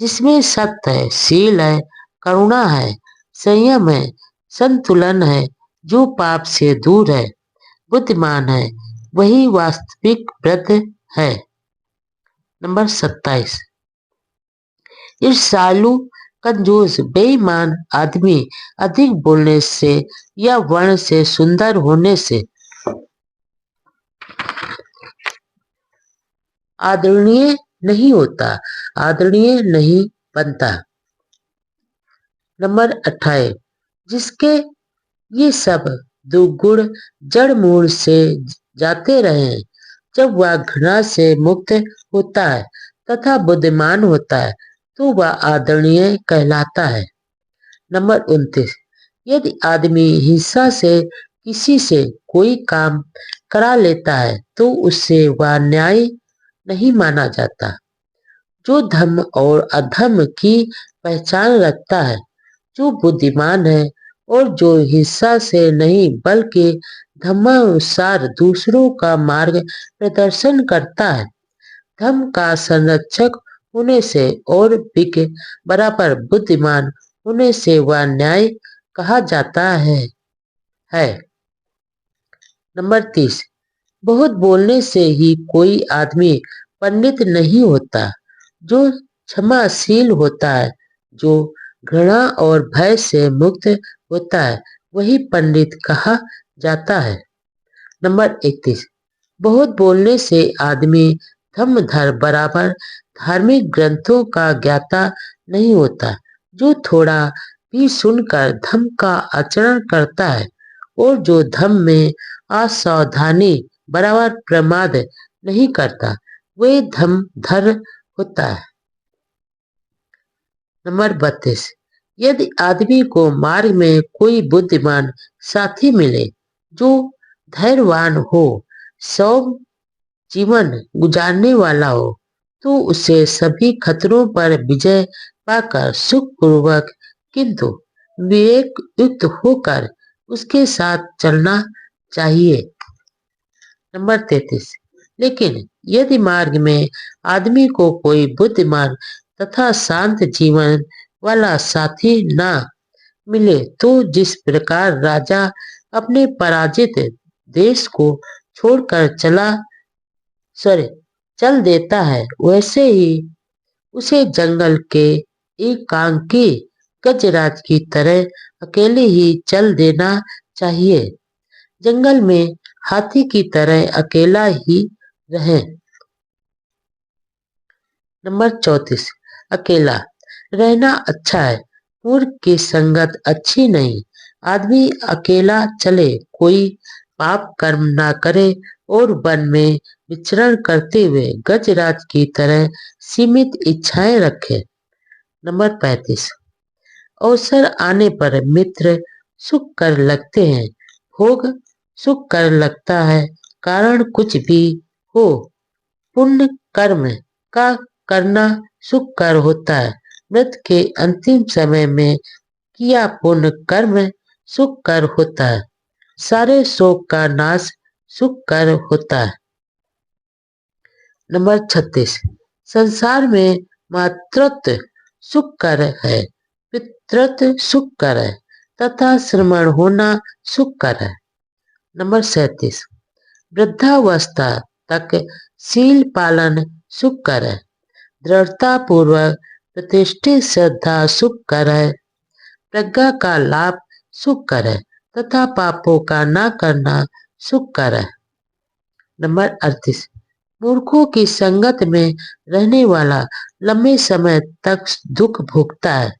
[SPEAKER 1] जिसमें सत्य है, शील है, करुणा है, संयम है, संतुलन है, जो पाप से दूर है, बुद्धिमान है, वही वास्तविक व्रत है। नंबर 27, ईर्ष्यालु, कंजूस, बेईमान आदमी अधिक बोलने से या वर्ण से सुंदर होने से आदरणीय नहीं होता, आदरणीय नहीं बनता। नंबर 28, जिसके ये सब दुर्गुण जड़ मूल से जाते रहे, जब वह घृणा से मुक्त होता है तथा बुद्धिमान होता है तो वह आदरणीय कहलाता है। नंबर 29, यदि आदमी हिंसा से किसी से कोई काम करा लेता है तो उससे वह न्याय नहीं माना जाता। जो धर्म और अधर्म की पहचान रखता है, जो बुद्धिमान है और जो हिंसा से नहीं बल्कि धर्मानुसार दूसरों का मार्ग प्रदर्शन करता है, धर्म का संरक्षक होने से और बिक बराबर बुद्धिमान होने से वह न्याय कहा जाता है। नंबर 30, बहुत बोलने से ही कोई आदमी पंडित नहीं होता। जो क्षमाशील होता है, जो घृणा और भय से मुक्त होता है, वही पंडित कहा जाता है। नंबर 31, बहुत बोलने से आदमी धर्मधर बराबर धार्मिक ग्रंथों का ज्ञाता नहीं होता। जो थोड़ा भी सुनकर धर्म का आचरण करता है और जो धर्म में असावधानी बराबर प्रमाद नहीं करता, वह धर्मधर होता है। नंबर 32, यदि आदमी को मार्ग में कोई बुद्धिमान साथी मिले जो धैर्यवान हो, सौम्य जीवन गुजारने वाला हो, तो उसे सभी खतरों पर विजय पाकर सुखपूर्वक किंतु विवेक युक्त होकर उसके साथ चलना चाहिए। नंबर 33, लेकिन यदि मार्ग में आदमी को कोई बुद्धिमान तथा शांत जीवन वाला साथी ना मिले तो जिस प्रकार राजा अपने पराजित देश को छोड़कर चल देता है, वैसे ही उसे जंगल के एकांकी गजराज की तरह अकेले ही चल देना चाहिए। जंगल में हाथी की तरह अकेला ही रहे। नंबर 34, अकेला रहना अच्छा है, मूर्ख की संगत अच्छी नहीं। आदमी अकेला चले, कोई पाप कर्म ना करे और वन में विचरण करते हुए गजराज की तरह सीमित इच्छाएं रखे। नंबर 35, अवसर आने पर मित्र सुख कर लगते हैं, भोग सुख कर लगता है। कारण कुछ भी हो, पुण्य कर्म का करना सुख कर होता है। मृत के अंतिम समय में किया पुण्य कर्म सुख कर होता है। सारे शोक का नाश सुख कर होता है। नंबर 36, संसार में मातृत्व सुख कर है, पितृत्व सुख कर है तथा श्रमण होना सुख कर है। नंबर 37, वृद्धावस्था तक शील पालन सुख कर है, दृढ़ता पूर्वक प्रतिष्ठित श्रद्धा सुख कर है, प्रज्ञा का लाभ सुख कर है तथा पापों का न करना सुख कर है। नंबर 38, मूर्खों की संगत में रहने वाला लंबे समय तक दुख भोगता है।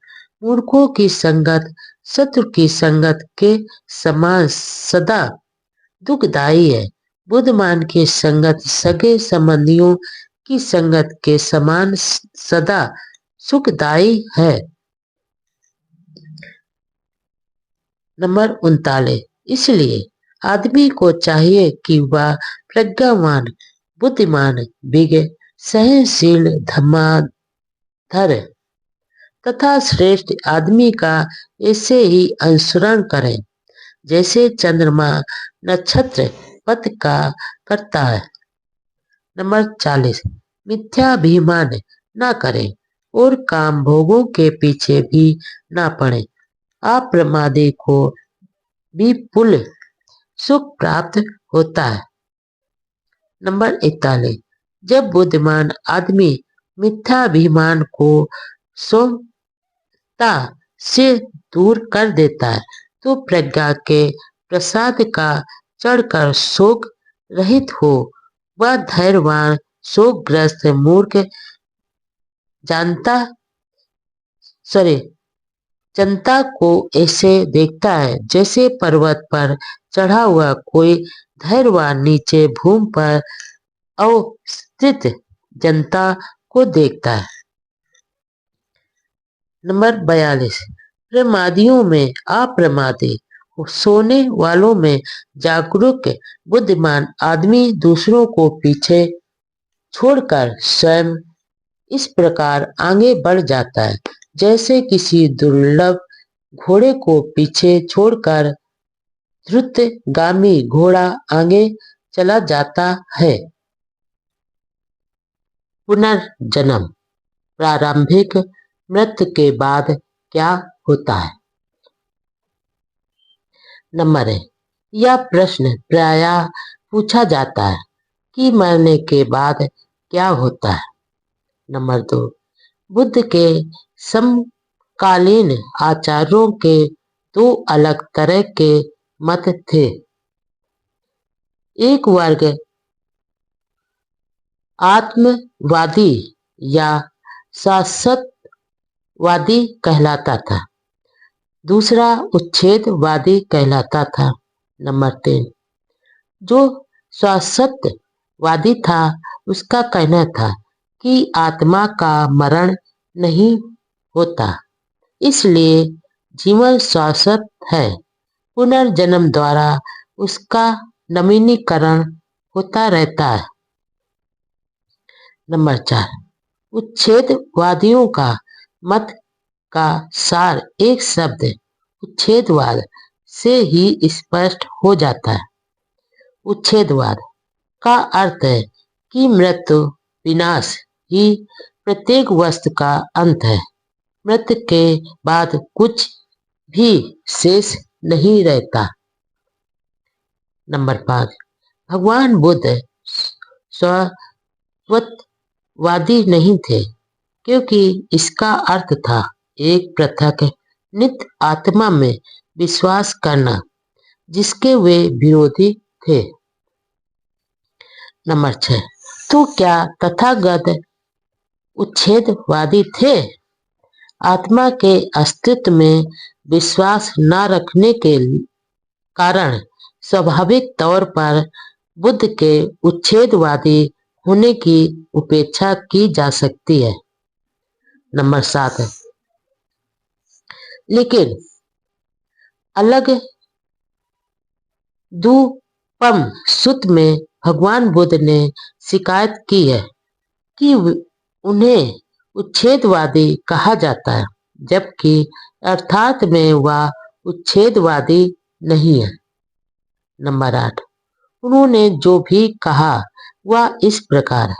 [SPEAKER 1] मूर्खों की संगत शत्रु की संगत के समान सदा दुखदायी है। बुद्धिमान की संगत सगे संबंधियों की संगत के समान सदा सुखदायी है। नंबर 39, इसलिए आदमी को चाहिए कि वह प्रज्ञावान, बुद्धिमान, विज्ञ, सहनशील, धर्माधर तथा श्रेष्ठ आदमी का ऐसे ही अनुसरण करें जैसे चंद्रमा नक्षत्र पथ का करता है। नंबर 40, मिथ्याभिमान न करें और काम भोगों के पीछे भी न पड़े। अप्रमादी को विपुल सुख प्राप्त होता है। नंबर 41, जब बुद्धिमान आदमी मिथ्याभिमान को सौम्यता से दूर कर देता है तो प्रज्ञा के प्रसाद का चढ़कर शोक रहित हो वह धैर्यवान शोकग्रस्त मूर्ख जनता को ऐसे देखता है जैसे पर्वत पर चढ़ा हुआ कोई धैर्यवान नीचे भूमि पर अवस्थित जनता को देखता है। नंबर 42, प्रमादियों में अप्रमादी, सोने वालों में जागरूक बुद्धिमान आदमी दूसरों को पीछे छोड़कर स्वयं इस प्रकार आगे बढ़ जाता है जैसे किसी दुर्लभ घोड़े को पीछे छोड़कर द्रुतगामी घोड़ा आगे चला जाता है। पुनर्जन्म, प्रारंभिक मृत्यु के बाद क्या होता है? नंबर 1, यह प्रश्न प्रायः पूछा जाता है कि मरने के बाद क्या होता है। नंबर 2, बुद्ध के समकालीन आचार्यों के दो अलग तरह के मत थे। एक वर्ग आत्मवादी या शाश्वतवादी कहलाता था, दूसरा उच्छेदवादी कहलाता था। नंबर 3, जो शाश्वतवादी था उसका कहना था कि आत्मा का मरण नहीं होता, इसलिए जीवन शाश्वत है। पुनर्जन्म द्वारा उसका नवीनीकरण होता रहता है। नंबर 4, उच्छेदवादियों का मत का सार एक शब्द उच्छेदवाद से ही स्पष्ट हो जाता है। उच्छेदवाद का अर्थ है कि मृत्यु विनाश ही प्रत्येक वस्तु का अंत है, मृत्यु के बाद कुछ भी शेष नहीं रहता। नंबर 5, भगवान बुद्ध शाश्वतवादी नहीं थे क्योंकि इसका अर्थ था एक पृथक नित्य आत्मा में विश्वास करना जिसके वे विरोधी थे। नंबर 6, तो क्या तथागत उच्छेदवादी थे? आत्मा के अस्तित्व में विश्वास न रखने के कारण स्वाभाविक तौर पर बुद्ध के उच्छेदवादी होने की उपेक्षा की जा सकती है। नंबर 7, लेकिन अलग दूपम सूत में भगवान बुद्ध ने शिकायत की है कि उन्हें उच्छेदवादी कहा जाता है जबकि अर्थात में वह उच्छेदवादी नहीं है। नंबर 8, उन्होंने जो भी कहा वह इस प्रकार है,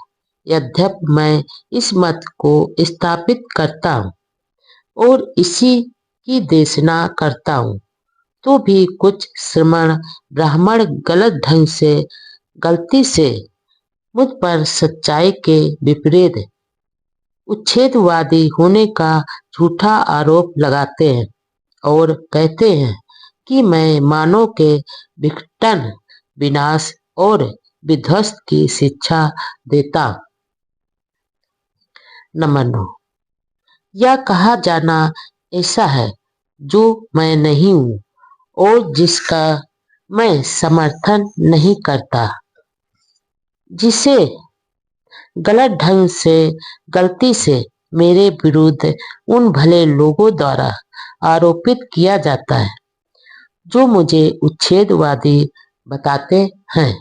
[SPEAKER 1] यद्यपि मैं इस मत को स्थापित करता हूँ और इसी की देशना करता हूँ तो भी कुछ श्रमण ब्राह्मण गलती से मुझ पर सच्चाई के विपरीत उच्छेदवादी होने का झूठा आरोप लगाते हैं और कहते हैं कि मैं मानव के विघटन, विनाश और विध्वंस की शिक्षा देता। नंबर 9, यह कहा जाना ऐसा है जो मैं नहीं हूँ और जिसका मैं समर्थन नहीं करता, जिसे गलत ढंग से गलती से मेरे विरुद्ध उन भले लोगों द्वारा आरोपित किया जाता है जो मुझे उच्छेदवादी बताते हैं।